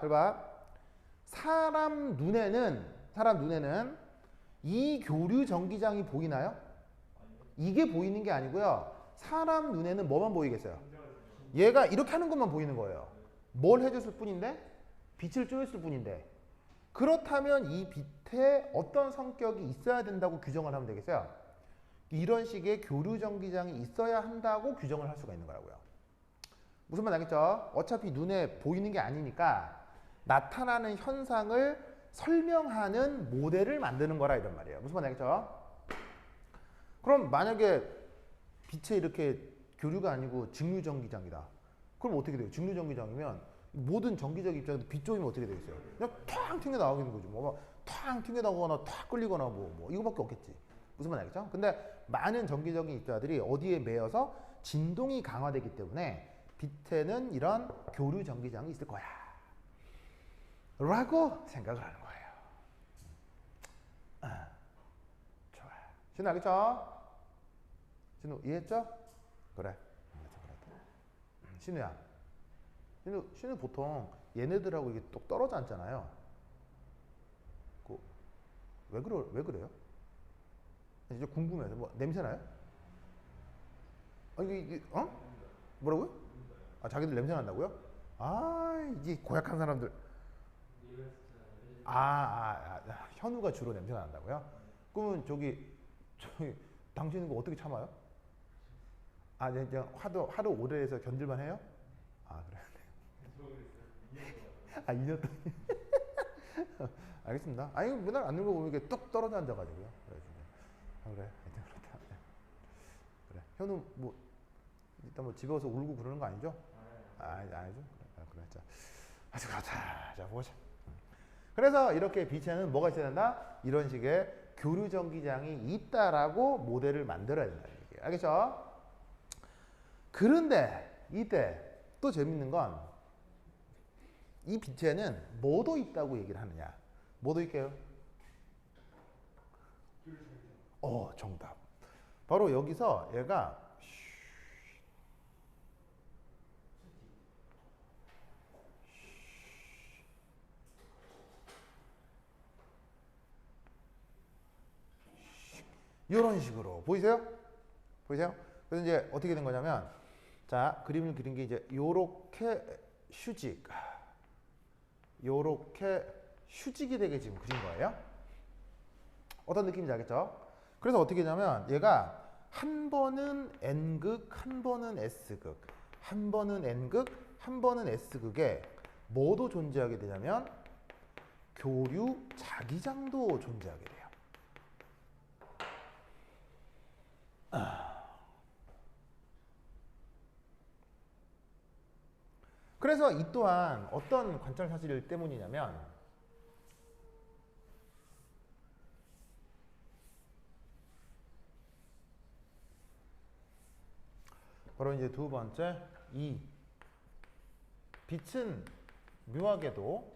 사람 눈에는 이 교류 전기장이 보이나요? 이게 보이는 게 아니고요. 사람 눈에는 뭐만 보이겠어요? 얘가 이렇게 하는 것만 보이는 거예요. 뭘 해줬을 뿐인데? 빛을 쪼였을 뿐인데. 그렇다면 이 빛에 어떤 성격이 있어야 된다고 규정을 하면 되겠어요? 이런 식의 교류 전기장이 있어야 한다고 규정을 할 수가 있는 거라고요. 무슨 말 알겠죠? 어차피 눈에 보이는 게 아니니까 나타나는 현상을 설명하는 모델을 만드는 거라 이런 말이에요. 무슨 말 알겠죠? 그럼 만약에 빛에 이렇게 교류가 아니고 직류전기장이다. 그럼 어떻게 돼요? 직류전기장이면 모든 전기적 입장에서 빛 조이면 어떻게 되겠어요? 그냥 탕 튕겨 나가는 거죠. 탕 튕겨 나가거나 탁 끌리거나 뭐 이거밖에 없겠지. 무슨 말 알겠죠? 근데 많은 전기적인 입자들이 어디에 매여서 진동이 강화되기 때문에 빛에는 이런 교류 전기장이 있을 거야. 라고 생각을 하는 거예요. 좋아요. 신우 알겠죠? 신우 이해했죠? 그래. 신우야. 신우 보통 얘네들하고 이게 똑 떨어져 앉잖아요. 왜 그래요? 진짜 궁금해요. 뭐 냄새 나요? 이게 뭐라고요? 아, 자기들 냄새 난다고요? 아, 이게 고약한 사람들. 현우가 주로 냄새 난다고요? 그러면 저기 당신은 거 어떻게 참아요? 아, 그냥 하루 오래 해서 견딜만 해요? 아, 그래. 아, 2년 동안. 알겠습니다. 아니, 맨날 안 늙어보면 이렇게 뚝 떨어져 앉아가지고요. 그래. 하여튼 그렇다. 그래. 현우, 일단 집에 와서 울고 그러는 거 아니죠? 아니죠? 그래. 자. 아주 그렇다. 자, 보자. 그래서 이렇게 빛에는 뭐가 있어야 된다? 이런 식의 교류 전기장이 있다라고 모델을 만들어야 된다는 얘기예요. 알겠죠? 그런데 이때 또 재밌는 건 이 빛에는 뭐도 있다고 얘기를 하느냐? 뭐도 있게요? 정답. 바로 여기서 얘가 이런 식으로 보이세요? 그래서 이제 어떻게 된 거냐면 자, 그림을 그린 게 이제 요렇게 휴직이 되게 지금 그린 거예요. 어떤 느낌인지 알겠죠? 그래서 어떻게 되냐면 얘가 한 번은 N극, 한 번은 S극, 한 번은 N극, 한 번은 S극에 뭐도 존재하게 되냐면 교류 자기장도 존재하게 돼요. 그래서 이 또한 어떤 관찰 사실 때문이냐면 바로 이제 두 번째 이 빛은 묘하게도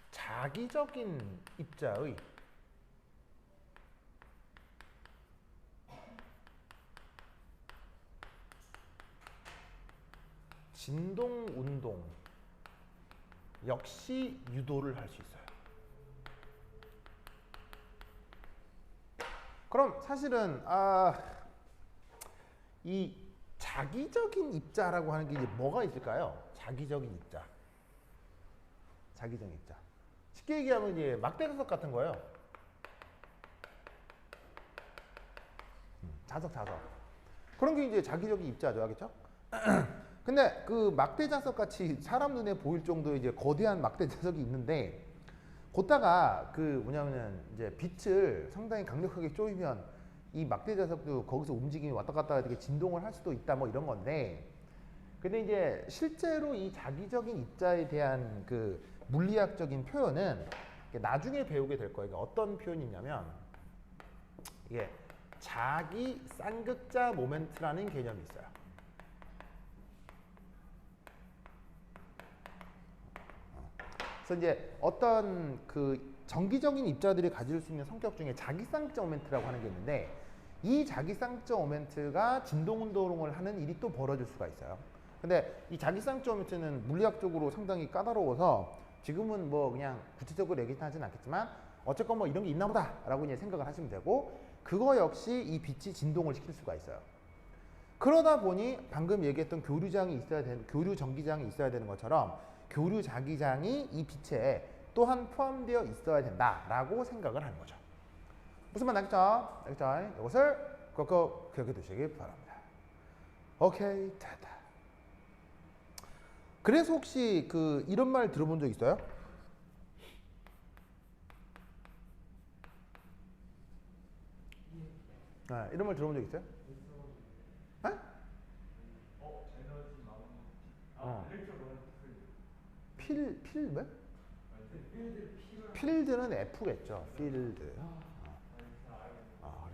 자기적인 입자의 진동 운동 역시 유도를 할 수 있어요. 그럼 사실은 이 자기적인 입자라고 하는 게 이제 뭐가 있을까요? 자기적인 입자. 쉽게 얘기하면 이제 막대자석 같은 거예요. 자석. 그런 게 이제 자기적인 입자죠, 알겠죠? 근데 그 막대 자석 같이 사람 눈에 보일 정도의 이제 거대한 막대 자석이 있는데, 걷다가 그 뭐냐면은 이제 빛을 상당히 강력하게 쪼이면 이 막대 자석도 거기서 움직임이 왔다 갔다 이렇게 진동을 할 수도 있다 뭐 이런 건데, 근데 이제 실제로 이 자기적인 입자에 대한 그 물리학적인 표현은 나중에 배우게 될 거예요. 어떤 표현이냐면 이게 자기 쌍극자 모멘트라는 개념이 있어요. 그래서 이제 어떤 그 정기적인 입자들이 가질 수 있는 성격 중에 자기쌍극자 모멘트라고 하는 게 있는데, 이 자기쌍극자 모멘트가 진동운동을 하는 일이 또 벌어질 수가 있어요. 근데 이 자기쌍극자 모멘트는 물리학적으로 상당히 까다로워서 지금은 뭐 그냥 구체적으로 얘기는 하진 않겠지만 어쨌건 뭐 이런 게 있나 보다 라고 이제 생각을 하시면 되고, 그거 역시 이 빛이 진동을 시킬 수가 있어요. 그러다 보니 방금 얘기했던 교류장이 있어야 되는, 교류 전기장이 있어야 되는 것처럼 교류 자기장이 이 빛에 또한 포함되어 있어야 된다라고 생각을 하는 거죠. 무슨 말 알겠죠? 알겠죠? 이것을 꼭 기억해 두시기 바랍니다. 오케이, 됐다. 그래서 혹시 그 이런 말 들어본 적 있어요? 네, 이런 말 들어본 적 있어요? 네?
에너지 마운. 일렉트론
필드 뭐?
필드
필드는 F겠죠. 필드.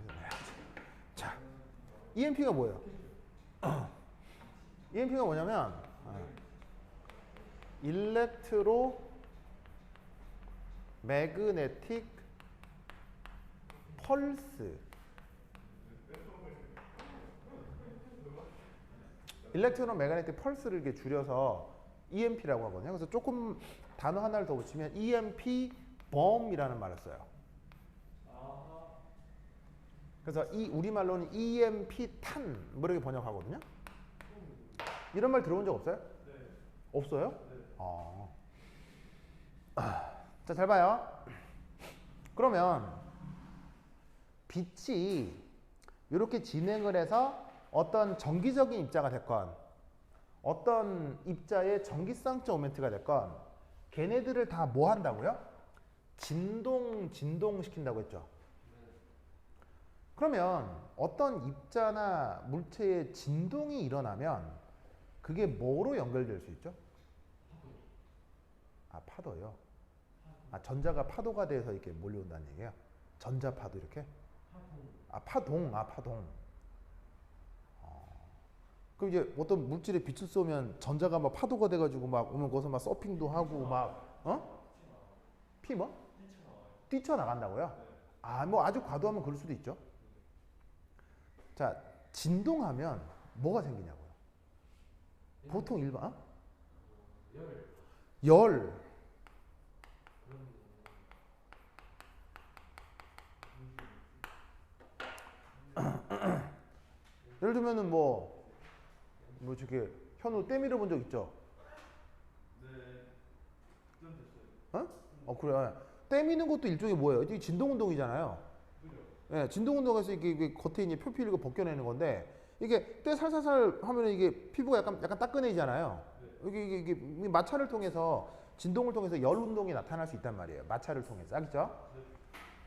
그래서 자, EMP가 뭐예요? EMP가 뭐냐면 일렉트로 매그네틱 펄스. 일렉트로 매그네틱 펄스를 이렇게 줄여서 EMP라고 하거든요. 그래서 조금 단어 하나를 더 붙이면 EMP 범이라는 말을 써요. 그래서 이 우리말로는 EMP 탄 뭐 이렇게 번역하거든요. 이런 말 들어본 적 없어요?
네.
없어요?
네.
자, 잘 봐요. 그러면 빛이 이렇게 진행을 해서 어떤 정기적인 입자가 됐건 어떤 입자의 전기쌍극자 모멘트가 됐건 걔네들을 다 뭐 한다고요? 진동시킨다고 했죠. 그러면 어떤 입자나 물체의 진동이 일어나면 그게 뭐로 연결될 수 있죠? 아, 파도요. 아, 전자가 파도가 돼서 이렇게 몰려온다는 얘기예요. 전자파도 이렇게? 아, 파동. 그럼 이제 어떤 물질에 빛을 쏘면 전자가 막 파도가 돼가지고 막 오면 거기서 막 서핑도 하고 막 피 뭐? 뛰쳐나간다고요? 아, 뭐 아주 과도하면 그럴 수도 있죠. 자, 진동하면 뭐가 생기냐고요? 보통 일반 열. 예를 들면은 뭐 저렇게 현우 때밀어 본 적 있죠?
네. 좀 됐어요.
그래. 때미는 것도 일종의 뭐예요? 이게 진동운동이잖아요.
그죠?
예, 진동운동에서 이게 겉에 이제 표피를 이거 벗겨내는 건데, 이게 때 살살살 하면 이게 피부가 약간 따끈해지잖아요. 이게 마찰을 통해서, 진동을 통해서 열 운동이 나타날 수 있단 말이에요. 마찰을 통해서. 알겠죠?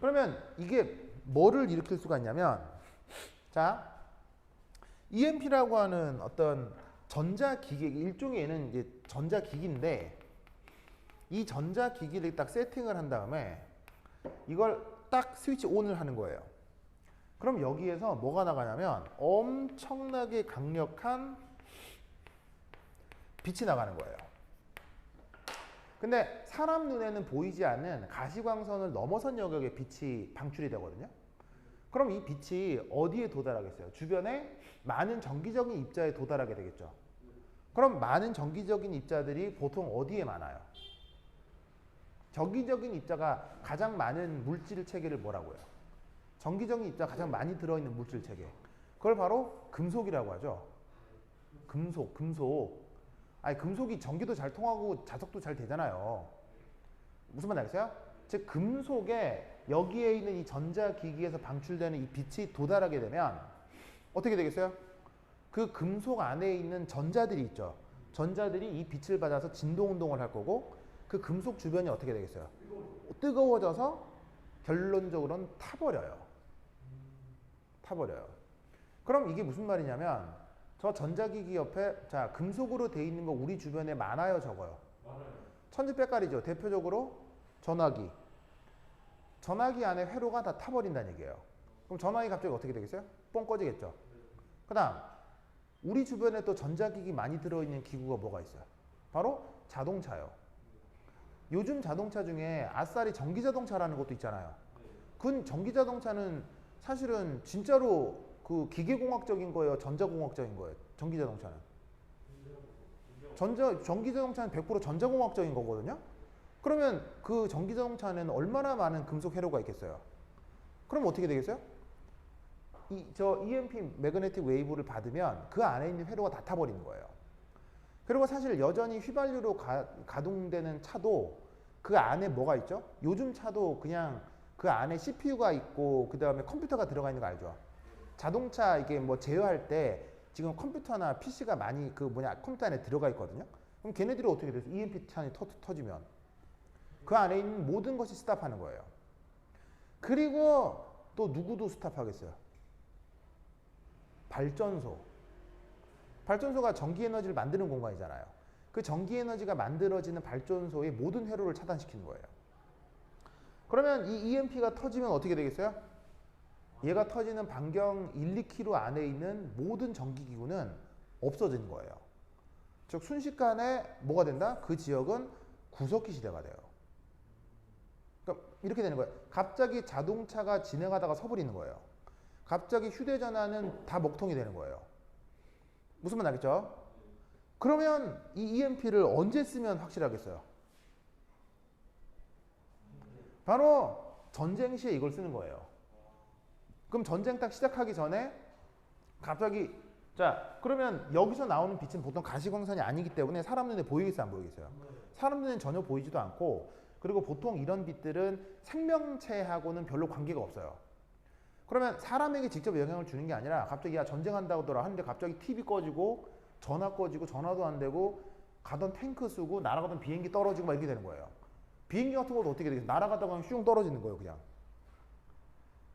그러면 이게 뭐를 일으킬 수가 있냐면, 자, EMP라고 하는 어떤 전자기기, 일종의 얘는 이제 전자기기인데, 이 전자기기를 딱 세팅을 한 다음에 이걸 딱 스위치 온을 하는 거예요. 그럼 여기에서 뭐가 나가냐면 엄청나게 강력한 빛이 나가는 거예요. 근데 사람 눈에는 보이지 않는 가시광선을 넘어선 영역의 빛이 방출이 되거든요. 그럼 이 빛이 어디에 도달하겠어요? 주변에 많은 정기적인 입자에 도달하게 되겠죠. 그럼 많은 정기적인 입자들이 보통 어디에 많아요? 정기적인 입자가 가장 많은 물질 체계를 뭐라고 해요? 정기적인 입자가 가장 많이 들어있는 물질 체계. 그걸 바로 금속이라고 하죠. 금속. 아니, 금속이 전기도 잘 통하고 자석도 잘 되잖아요. 무슨 말 알겠어요? 즉, 금속에 여기에 있는 이 전자기기에서 방출되는 이 빛이 도달하게 되면 어떻게 되겠어요? 그 금속 안에 있는 전자들이 있죠. 전자들이 이 빛을 받아서 진동 운동을 할 거고 그 금속 주변이 어떻게 되겠어요? 뜨거워져서 결론적으로는 타버려요. 타버려요. 그럼 이게 무슨 말이냐면 저 전자기기 옆에 자 금속으로 돼 있는 거 우리 주변에 많아요, 적어요?
맞아요.
천지백깔이죠. 대표적으로 전화기. 전화기 안에 회로가 다 타버린다는 얘기예요. 그럼 전화기 갑자기 어떻게 되겠어요? 뻥 꺼지겠죠. 그 다음 우리 주변에 또 전자기기 많이 들어있는 기구가 뭐가 있어요? 바로 자동차요. 요즘 자동차 중에 아싸리 전기자동차라는 것도 있잖아요. 그 전기자동차는 사실은 진짜로 그 기계공학적인 거예요? 전자공학적인 거예요? 전기자동차는. 전기자동차는 100% 전자공학적인 거거든요. 그러면 그 전기자동차는 얼마나 많은 금속 회로가 있겠어요? 그럼 어떻게 되겠어요? 저 EMP 매그네틱 웨이브를 받으면 그 안에 있는 회로가 다 타버리는 거예요. 그리고 사실 여전히 휘발유로 가동되는 차도 그 안에 뭐가 있죠? 요즘 차도 그냥 그 안에 CPU가 있고 그 다음에 컴퓨터가 들어가 있는 거 알죠? 자동차 이게 뭐 제어할 때 지금 컴퓨터나 PC가 많이 그 컴퓨터 안에 들어가 있거든요. 그럼 걔네들이 어떻게 돼서 EMP 찬이 터지면 그 안에 있는 모든 것이 스탑하는 거예요. 그리고 또 누구도 스탑하겠어요? 발전소. 발전소가 전기에너지를 만드는 공간이잖아요. 그 전기에너지가 만들어지는 발전소의 모든 회로를 차단시키는 거예요. 그러면 이 EMP가 터지면 어떻게 되겠어요? 얘가 터지는 반경 1, 2km 안에 있는 모든 전기기구는 없어지는 거예요. 즉 순식간에 뭐가 된다? 그 지역은 구석기 시대가 돼요. 그러니까 이렇게 되는 거예요. 갑자기 자동차가 진행하다가 서버리는 거예요. 갑자기 휴대전화는 다 먹통이 되는 거예요. 무슨 말 알겠죠? 그러면 이 EMP를 언제 쓰면 확실하겠어요? 바로 전쟁 시에 이걸 쓰는 거예요. 그럼 전쟁 딱 시작하기 전에 갑자기 자 그러면 여기서 나오는 빛은 보통 가시광선이 아니기 때문에 사람 눈에 보이겠어요, 안 보이겠어요? 사람 눈에는 전혀 보이지도 않고 그리고 보통 이런 빛들은 생명체하고는 별로 관계가 없어요. 그러면 사람에게 직접 영향을 주는 게 아니라 갑자기 야 전쟁한다더라 하는데 갑자기 TV 꺼지고 전화 꺼지고 전화도 안 되고 가던 탱크 쓰고 날아가던 비행기 떨어지고 막 이렇게 되는 거예요. 비행기 같은 것도 어떻게 되겠어요? 날아가다가 그냥 슝 떨어지는 거예요, 그냥.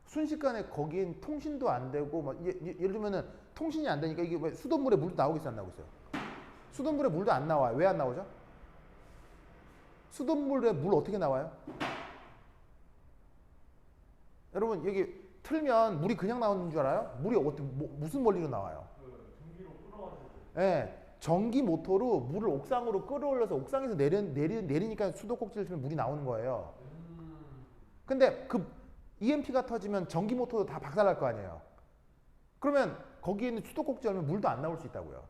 순식간에 거기엔 통신도 안 되고 막 예를 들면은 통신이 안 되니까 이게 왜 수돗물에 물도 나오겠어요, 안 나오겠어요? 수돗물에 물도 안 나와요. 왜 안 나오죠? 수돗물에 물 어떻게 나와요? 여러분 여기 틀면 물이 그냥 나오는 줄 알아요? 물이 어떻게 무슨 원리로 나와요?
전기로 끌어가지고.
예, 전기 모터로 물을 옥상으로 끌어올려서 옥상에서 내리니까 수도꼭지를 틀면 물이 나오는 거예요. 근데 그 EMP가 터지면 전기 모터도 다 박살날 거 아니에요. 그러면 거기에 있는 수도꼭지 열면 물도 안 나올 수 있다고요.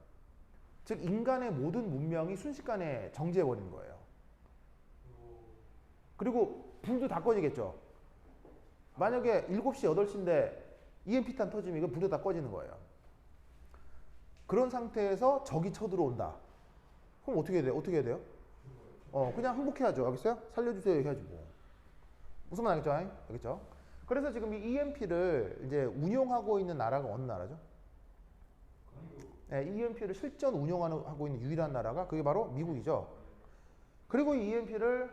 즉 인간의 모든 문명이 순식간에 정지해 버리는 거예요. 그리고 불도 다 꺼지겠죠. 만약에 7시, 8시인데 EMP탄 터지면 이거 불도 다 꺼지는 거예요. 그런 상태에서 적이 쳐들어온다. 그럼 어떻게 해야 돼요? 어떻게 해야 돼요? 그냥 항복해야죠. 알겠어요? 살려주세요 해야지 뭐. 무슨 말 알겠죠? 알겠죠? 그래서 지금 이 EMP를 이제 운용하고 있는 나라가 어느 나라죠? 네, EMP를 실전 운용하고 있는 유일한 나라가 그게 바로 미국이죠. 그리고 이 EMP를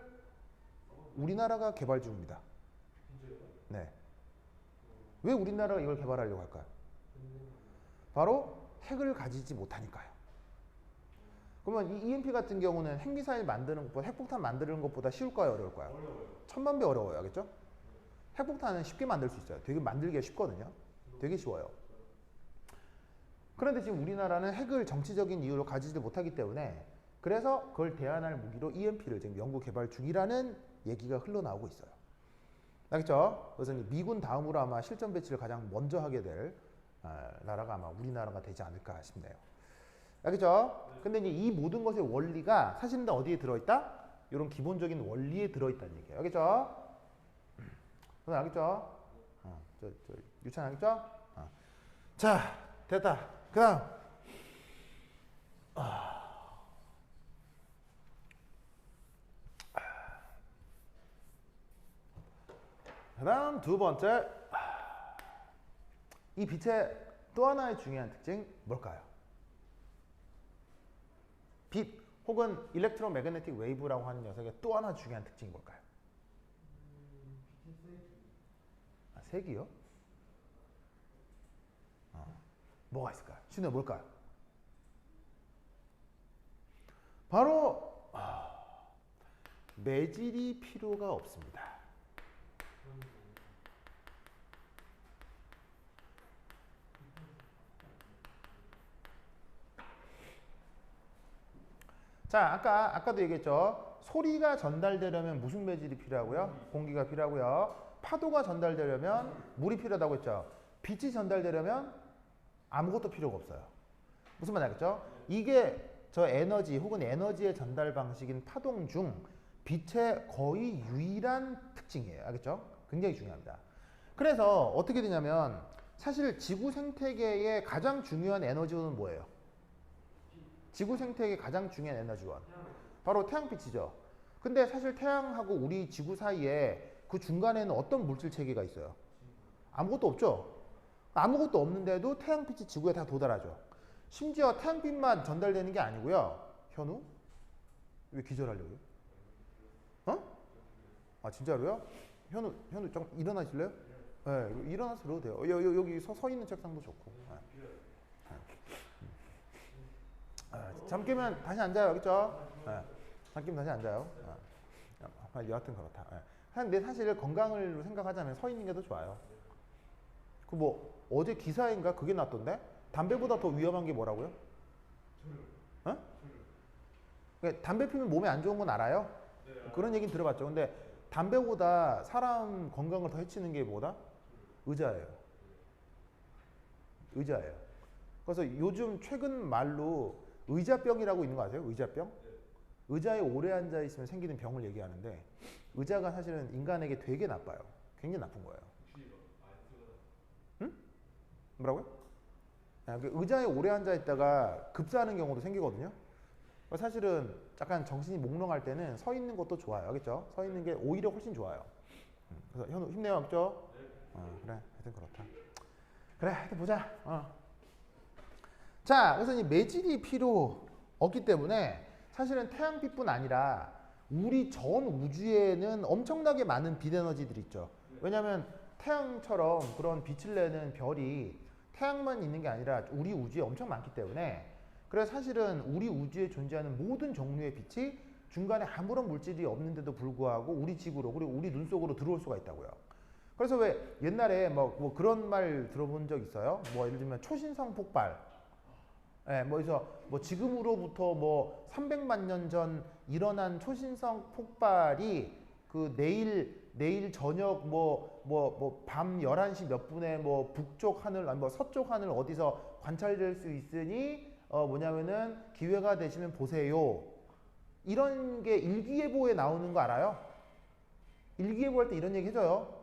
우리나라가 개발 중입니다. 네. 왜 우리나라가 이걸 개발하려고 할까요? 바로 핵을 가지지 못하니까요. 그러면 이 EMP 같은 경우는 핵미사일 만드는 것보다 핵폭탄 만드는 것보다 쉬울까요? 어려울까요?
어려워요.
1000만 배 어려워요. 알겠죠? 핵폭탄은 쉽게 만들 수 있어요. 되게 만들기가 쉽거든요. 되게 쉬워요. 그런데 지금 우리나라는 핵을 정치적인 이유로 가지지 못하기 때문에 그래서 그걸 대안할 무기로 EMP를 지금 연구 개발 중이라는 얘기가 흘러나오고 있어요. 알겠죠? 그래서 미군 다음으로 아마 실전 배치를 가장 먼저 하게 될 나라가 아마 우리나라가 되지 않을까 싶네요. 알겠죠? 근데 이제 이 모든 것의 원리가 사실은 다 어디에 들어있다? 이런 기본적인 원리에 들어있다는 얘기예요. 알겠죠? 알겠죠? 유찬 알겠죠? 자, 됐다. 그 다음. 그 다음 두 번째. 이 빛의 또 하나의 중요한 특징 뭘까요? 빛 혹은 일렉트로매그네틱 웨이브라고 하는 녀석의 또 하나 중요한 특징이 뭘까요?
빛의 세기.
아, 색이요? 뭐가 있을까요? 신호에 뭘까요? 바로 매질이 필요가 없습니다. 자, 아까도 얘기했죠. 소리가 전달되려면 무슨 매질이 필요하고요? 공기가 필요하고요. 파도가 전달되려면 물이 필요하다고 했죠. 빛이 전달되려면 아무것도 필요가 없어요. 무슨 말인지 알겠죠? 이게 저 에너지 혹은 에너지의 전달 방식인 파동 중 빛의 거의 유일한 특징이에요. 알겠죠? 굉장히 중요합니다. 그래서 어떻게 되냐면 사실 지구 생태계의 가장 중요한 에너지원은 뭐예요? 지구 생태계의 가장 중요한 에너지원. 바로 태양빛이죠. 근데 사실 태양하고 우리 지구 사이에 그 중간에는 어떤 물질 체계가 있어요? 아무것도 없죠? 아무것도 없는데도 태양빛이 지구에 다 도달하죠. 심지어 태양빛만 전달되는 게 아니고요. 현우? 왜 기절하려고요? 어? 아 진짜로요? 현우 좀 일어나실래요? 네, 일어나서 그러도 돼요. 여기 서 있는 책상도 좋고. 네. 잠 깨면 다시 앉아요. 그렇죠? 네. 잠 깨면 다시 앉아요. 여하튼 그렇다. 네. 근데 사실 건강을 생각하자면 서 있는 게 더 좋아요. 그 뭐 어제 기사인가 그게 났던데 담배보다 더 위험한 게 뭐라고요? 어? 그러니까 담배 피면 몸에 안 좋은 건 알아요? 그런 얘기는 들어봤죠. 근데 담배보다 사람 건강을 더 해치는 게 뭐다? 의자예요. 의자예요. 그래서 요즘 최근 말로 의자병이라고 있는 거 아세요? 의자병? 의자에 오래 앉아 있으면 생기는 병을 얘기하는데 의자가 사실은 인간에게 되게 나빠요. 굉장히 나쁜 거예요. 응? 뭐라고요? 의자에 오래 앉아 있다가 급사하는 경우도 생기거든요. 사실은 약간 정신이 몽롱할 때는 서 있는 것도 좋아요. 알겠죠? 서 있는 게 오히려 훨씬 좋아요. 그래서 현우 힘내요. 알겠죠? 그래. 하여튼 그렇다. 그래. 하여튼 보자. 자, 그래서 이 매질이 필요 없기 때문에 사실은 태양빛뿐 아니라 우리 전 우주에는 엄청나게 많은 빛 에너지들이 있죠. 왜냐하면 태양처럼 그런 빛을 내는 별이 태양만 있는 게 아니라 우리 우주에 엄청 많기 때문에 그래서 사실은 우리 우주에 존재하는 모든 종류의 빛이 중간에 아무런 물질이 없는데도 불구하고 우리 지구로 그리고 우리 눈 속으로 들어올 수가 있다고요. 그래서 왜 옛날에 뭐 그런 말 들어본 적 있어요? 뭐 예를 들면 초신성 폭발. 예, 그래서 뭐 지금으로부터 뭐 300만 년 전 일어난 초신성 폭발이 그 내일 저녁 밤 11시 몇 분에 뭐 북쪽 하늘 아니 뭐 서쪽 하늘 어디서 관찰될 수 있으니 뭐냐면은 기회가 되시면 보세요. 이런 게 일기예보에 나오는 거 알아요? 일기예보 할 때 이런 얘기 해줘요.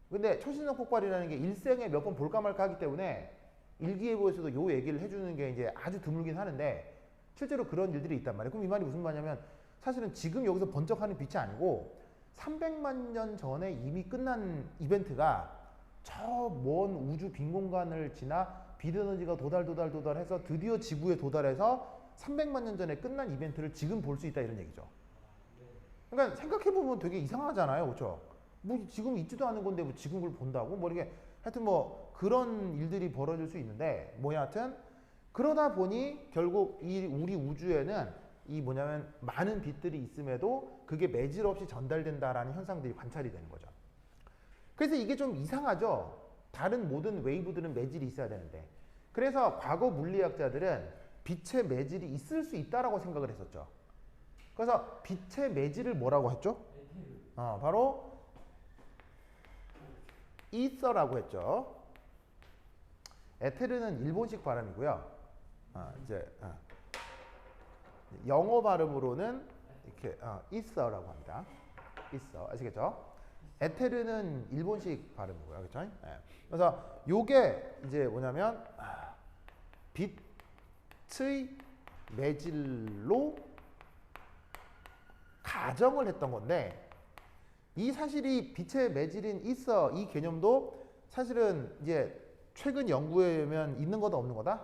근데 초신성 폭발이라는 게 일생에 몇 번 볼까 말까 하기 때문에 일기예보에서도 요 얘기를 해주는 게 이제 아주 드물긴 하는데 실제로 그런 일들이 있단 말이에요. 그럼 이 말이 무슨 말이냐면 사실은 지금 여기서 번쩍하는 빛이 아니고 300만 년 전에 이미 끝난 이벤트가 저 먼 우주 빈 공간을 지나 빛 에너지가 도달해서 드디어 지구에 도달해서 300만 년 전에 끝난 이벤트를 지금 볼 수 있다 이런 얘기죠. 그러니까 생각해보면 되게 이상하잖아요. 그렇죠? 뭐 지금 있지도 않은 건데 뭐 지금 그걸 본다고? 뭐 이렇게 하여튼 뭐 그런 일들이 벌어질 수 있는데 뭐야 하여튼 그러다 보니 결국 이 우리 우주에는 이 뭐냐면 많은 빛들이 있음에도 그게 매질 없이 전달된다라는 현상들이 관찰이 되는 거죠. 그래서 이게 좀 이상하죠. 다른 모든 웨이브들은 매질이 있어야 되는데 그래서 과거 물리학자들은 빛의 매질이 있을 수 있다라고 생각을 했었죠. 그래서 빛의 매질을 뭐라고 했죠? 바로 이서라고 했죠. 에테르는 일본식 발음이고요. 영어 발음으로는 이렇게 이서라고 합니다. 이서 아시겠죠? 에테르는 일본식 발음이고요, 그렇죠? 네. 그래서 요게 이제 뭐냐면 빛의 매질로 가정을 했던 건데 이 사실이 빛의 매질인 있어 이 개념도 사실은 이제 최근 연구에 의하면 있는 거다 없는 거다?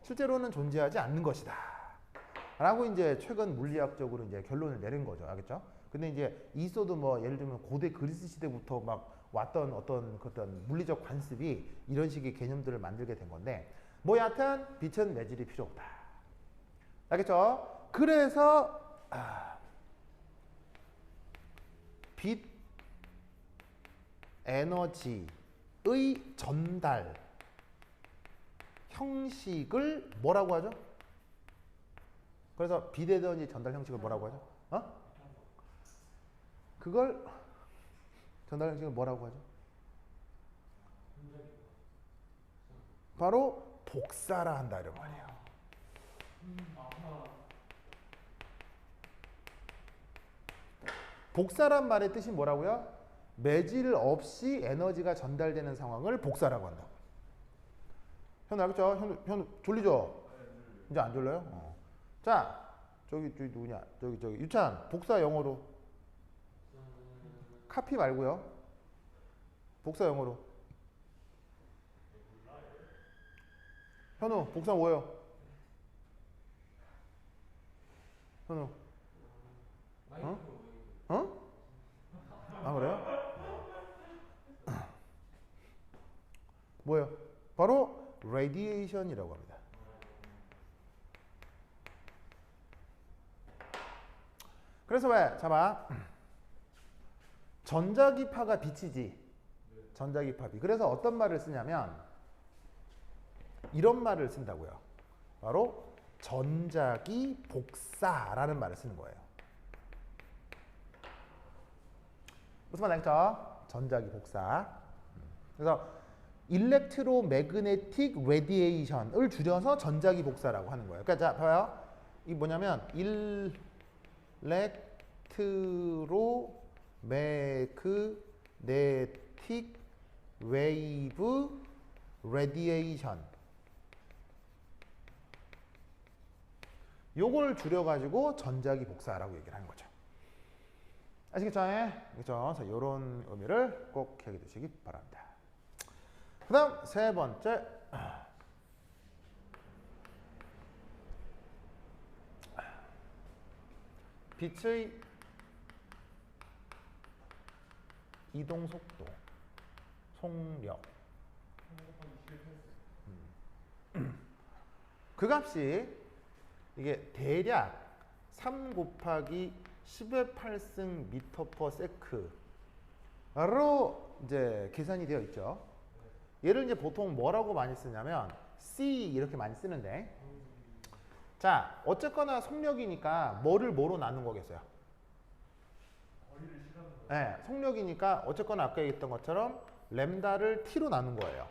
실제로는 존재하지 않는 것이다. 라고 이제 최근 물리학적으로 이제 결론을 내린 거죠. 알겠죠? 근데 이제 있어도 뭐 예를 들면 고대 그리스 시대부터 막 왔던 어떤 물리적 관습이 이런 식의 개념들을 만들게 된 건데 뭐 여하튼 빛은 매질이 필요 없다. 알겠죠? 그래서 빛 에너지의 전달 형식을 뭐라고 하죠? 그래서 빛 에너지 전달 형식을 뭐라고 하죠? 그걸 전달 형식을 뭐라고 하죠? 바로 복사라 한다 이런 말이에요. 복사란 말의 뜻이 뭐라고요? 매질 없이 에너지가 전달되는 상황을 복사라고 한다. 현우 알겠죠? 현우 졸리죠? 이제 안 졸려요? 자, 저기 누구냐? 저기 유찬 복사 영어로. 카피 말고요. 복사 영어로. 현우 복사 뭐예요? 현우. 어? 아 그래요? 뭐예요? 바로 radiation이라고 합니다. 그래서 왜? 잡아. 전자기파가 빛이지. 전자기파 빛. 그래서 어떤 말을 쓰냐면 이런 말을 쓴다고요. 바로 전자기 복사라는 말을 쓰는 거예요. 무슨 말 알겠죠? 전자기 복사. 그래서 일렉트로매그네틱 레디에이션을 줄여서 전자기 복사라고 하는 거예요. 그러니까 자 봐요. 이 뭐냐면 일렉트로매그네틱 웨이브 레디에이션. 요걸 줄여가지고 전자기 복사라고 얘기를 하는 거죠. 아시겠죠? 그렇죠? 그래서 이런 의미를 꼭 기억해 두시기 바랍니다. 그 다음 세 번째 빛의 이동 속도, 속력. 그 값이 이게 대략 3 곱하기 10의 8승 미터 퍼 세크로 이제 계산이 되어 있죠. 얘를 이제 보통 뭐라고 많이 쓰냐면 C 이렇게 많이 쓰는데 자 어쨌거나 속력이니까 뭐를 뭐로 나눈 거겠어요? 네, 속력이니까 어쨌거나 아까 얘기했던 것처럼 램다를 T로 나눈 거예요.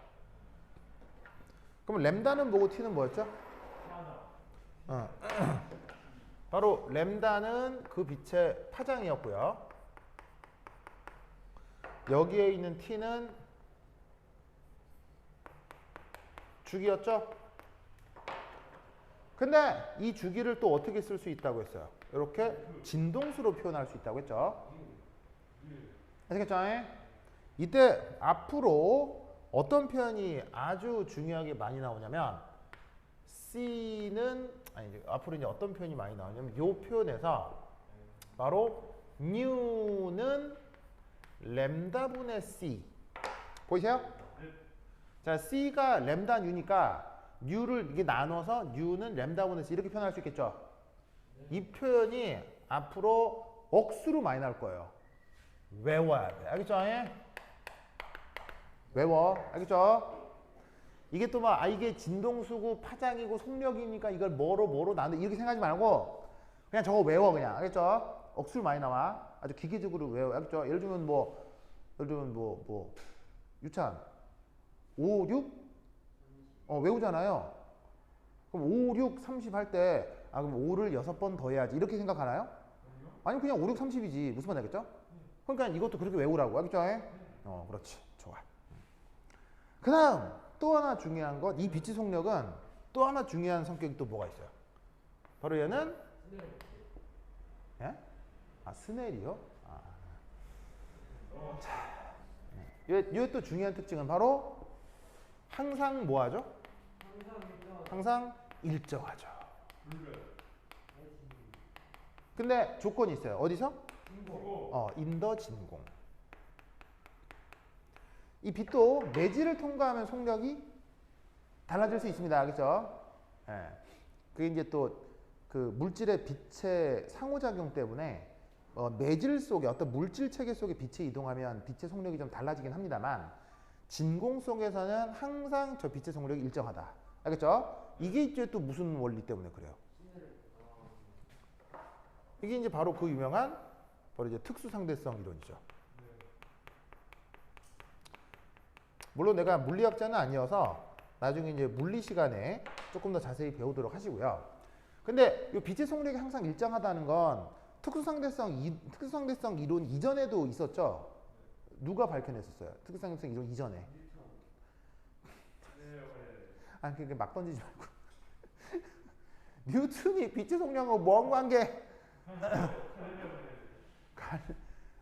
그럼 램다는 뭐고 T는 뭐였죠? 바로 램다는 그 빛의 파장이었고요. 여기에 있는 T는 주기였죠? 근데 이 주기를 또 어떻게 쓸 수 있다고 했어요? 이렇게 진동수로 표현할 수 있다고 했죠? 아시겠죠? 이때 앞으로 어떤 표현이 아주 중요하게 많이 나오냐면 C는 아니 앞으로 이제 어떤 표현이 많이 나오냐면 이 표현에서 바로 New는 램다분의 C 보이세요? 자 C가 램다 New니까 New를 이게 나눠서 New는 램다분의 C 이렇게 표현할 수 있겠죠? 이 표현이 앞으로 억수로 많이 나올 거예요. 외워야 돼. 알겠죠? 외워. 알겠죠? 이게 또 막 이게 진동수고 파장이고 속력이니까 이걸 뭐로 나누 이렇게 생각하지 말고 그냥 저거 외워 그냥. 알겠죠? 억수로 많이 나와. 아주 기계적으로 외워. 알겠죠? 예를 들면 뭐 유찬 5, 6 외우잖아요. 그럼 5, 6, 30 할 때 그럼 5를 6번 더 해야지 이렇게 생각하나요? 아니면 그냥 5, 6, 30이지. 무슨 말 알겠죠? 그러니까 이것도 그렇게 외우라고. 알겠죠? 그렇지. 좋아. 그 다음 또 하나 중요한 것, 이 빛의 속력은 또 하나 중요한 성격이 또 뭐가 있어요? 바로 얘는 예? 스넬이요? 자, 얘 또 중요한 특징은 바로 항상 뭐 하죠?
항상 일정.
항상 일정하죠.
불변.
근데 조건이 있어요. 어디서?
진공.
인더 진공. 이 빛도 매질을 통과하면 속력이 달라질 수 있습니다. 그렇죠? 예. 그게 이제 또 그 물질의 빛의 상호작용 때문에 매질 속에 어떤 물질 체계 속에 빛이 이동하면 빛의 속력이 좀 달라지긴 합니다만 진공 속에서는 항상 저 빛의 속력이 일정하다. 알겠죠? 이게 이제 또 무슨 원리 때문에 그래요? 이게 이제 바로 그 유명한 바로 이제 특수상대성 이론이죠. 물론 내가 물리학자는 아니어서 나중에 이제 물리 시간에 조금 더 자세히 배우도록 하시고요. 근데 이 빛의 속력이 항상 일정하다는 건 특수상대성 이론 이전에도 있었죠. 누가 밝혀냈었어요? 특수상대성 이론 이전에. 아니 그게 막 던지지 말고. 뉴턴이 빛의 속력하고 뭔 관계?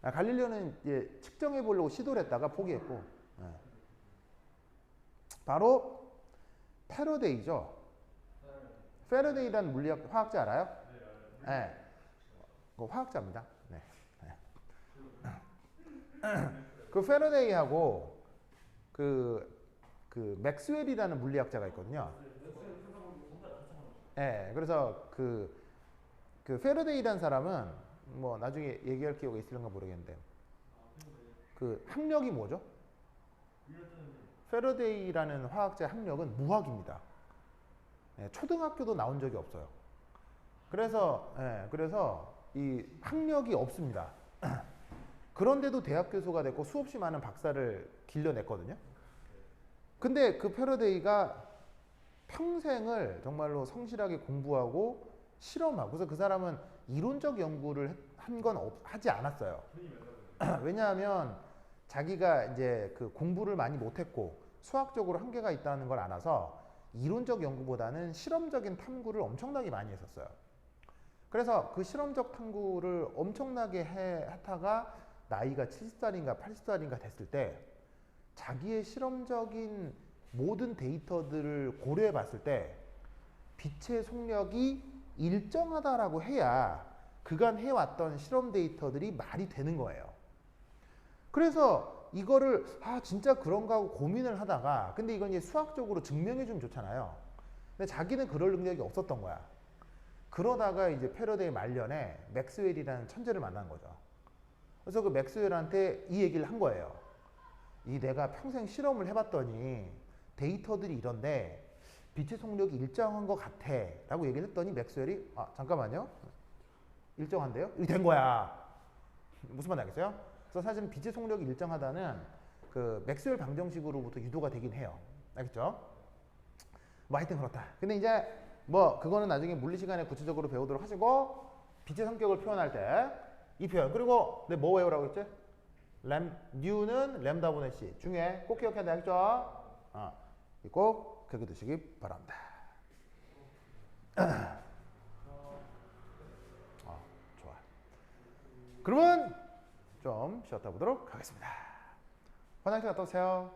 갈릴레오는 이제 측정해 보려고 시도를 했다가 포기했고, 바로 패러데이죠. 패러데이라는 물리학 화학자 알아요? 네, 그 화학자입니다. 네. 그 패러데이하고 그 맥스웰이라는 물리학자가 있거든요. 네, 그래서 그 패러데이라는 사람은 뭐 나중에 얘기할 기회가 있을런가 모르겠는데 그 학력이 뭐죠? 패러데이라는 화학자의 학력은 무학입니다. 예, 초등학교도 나온 적이 없어요. 그래서 이 학력이 없습니다. 그런데도 대학 교수가 됐고 수없이 많은 박사를 길러냈거든요. 근데 그 패러데이가 평생을 정말로 성실하게 공부하고 실험하고 그래서 그 사람은 이론적 연구를 한 건 하지 않았어요. 왜냐하면 자기가 이제 그 공부를 많이 못했고 수학적으로 한계가 있다는 걸 알아서 이론적 연구보다는 실험적인 탐구를 엄청나게 많이 했었어요. 그래서 그 실험적 탐구를 엄청나게 하다가 나이가 70살인가 80살인가 됐을 때 자기의 실험적인 모든 데이터들을 고려해 봤을 때 빛의 속력이 일정하다라고 해야 그간 해왔던 실험 데이터들이 말이 되는 거예요. 그래서 이거를 진짜 그런가 하고 고민을 하다가 근데 이건 이제 수학적으로 증명해 주면 좋잖아요. 근데 자기는 그럴 능력이 없었던 거야. 그러다가 이제 패러데이 말년에 맥스웰이라는 천재를 만난 거죠. 그래서 그 맥스웰한테 이 얘기를 한 거예요. 이 내가 평생 실험을 해봤더니 데이터들이 이런데 빛의 속력이 일정한 것 같아 라고 얘기를 했더니 맥스웰이 잠깐만요. 일정한데요? 이렇게 된 거야. 무슨 말인지 알겠어요? 그래서 사실은 빛의 속력이 일정하다는 그 맥스웰 방정식으로부터 유도가 되긴 해요. 알겠죠? 뭐 하여튼 그렇다. 근데 이제 뭐 그거는 나중에 물리 시간에 구체적으로 배우도록 하시고 빛의 성격을 표현할 때 이 표현 그리고 뭐 외우라고 했지? 뉴는 램다분의 C 중에 꼭 기억해야 돼. 알겠죠? 꼭 기억해 두시기 바랍니다. 좋아. 그러면 좀 쉬었다 보도록 하겠습니다. 화장실 갔다 오세요.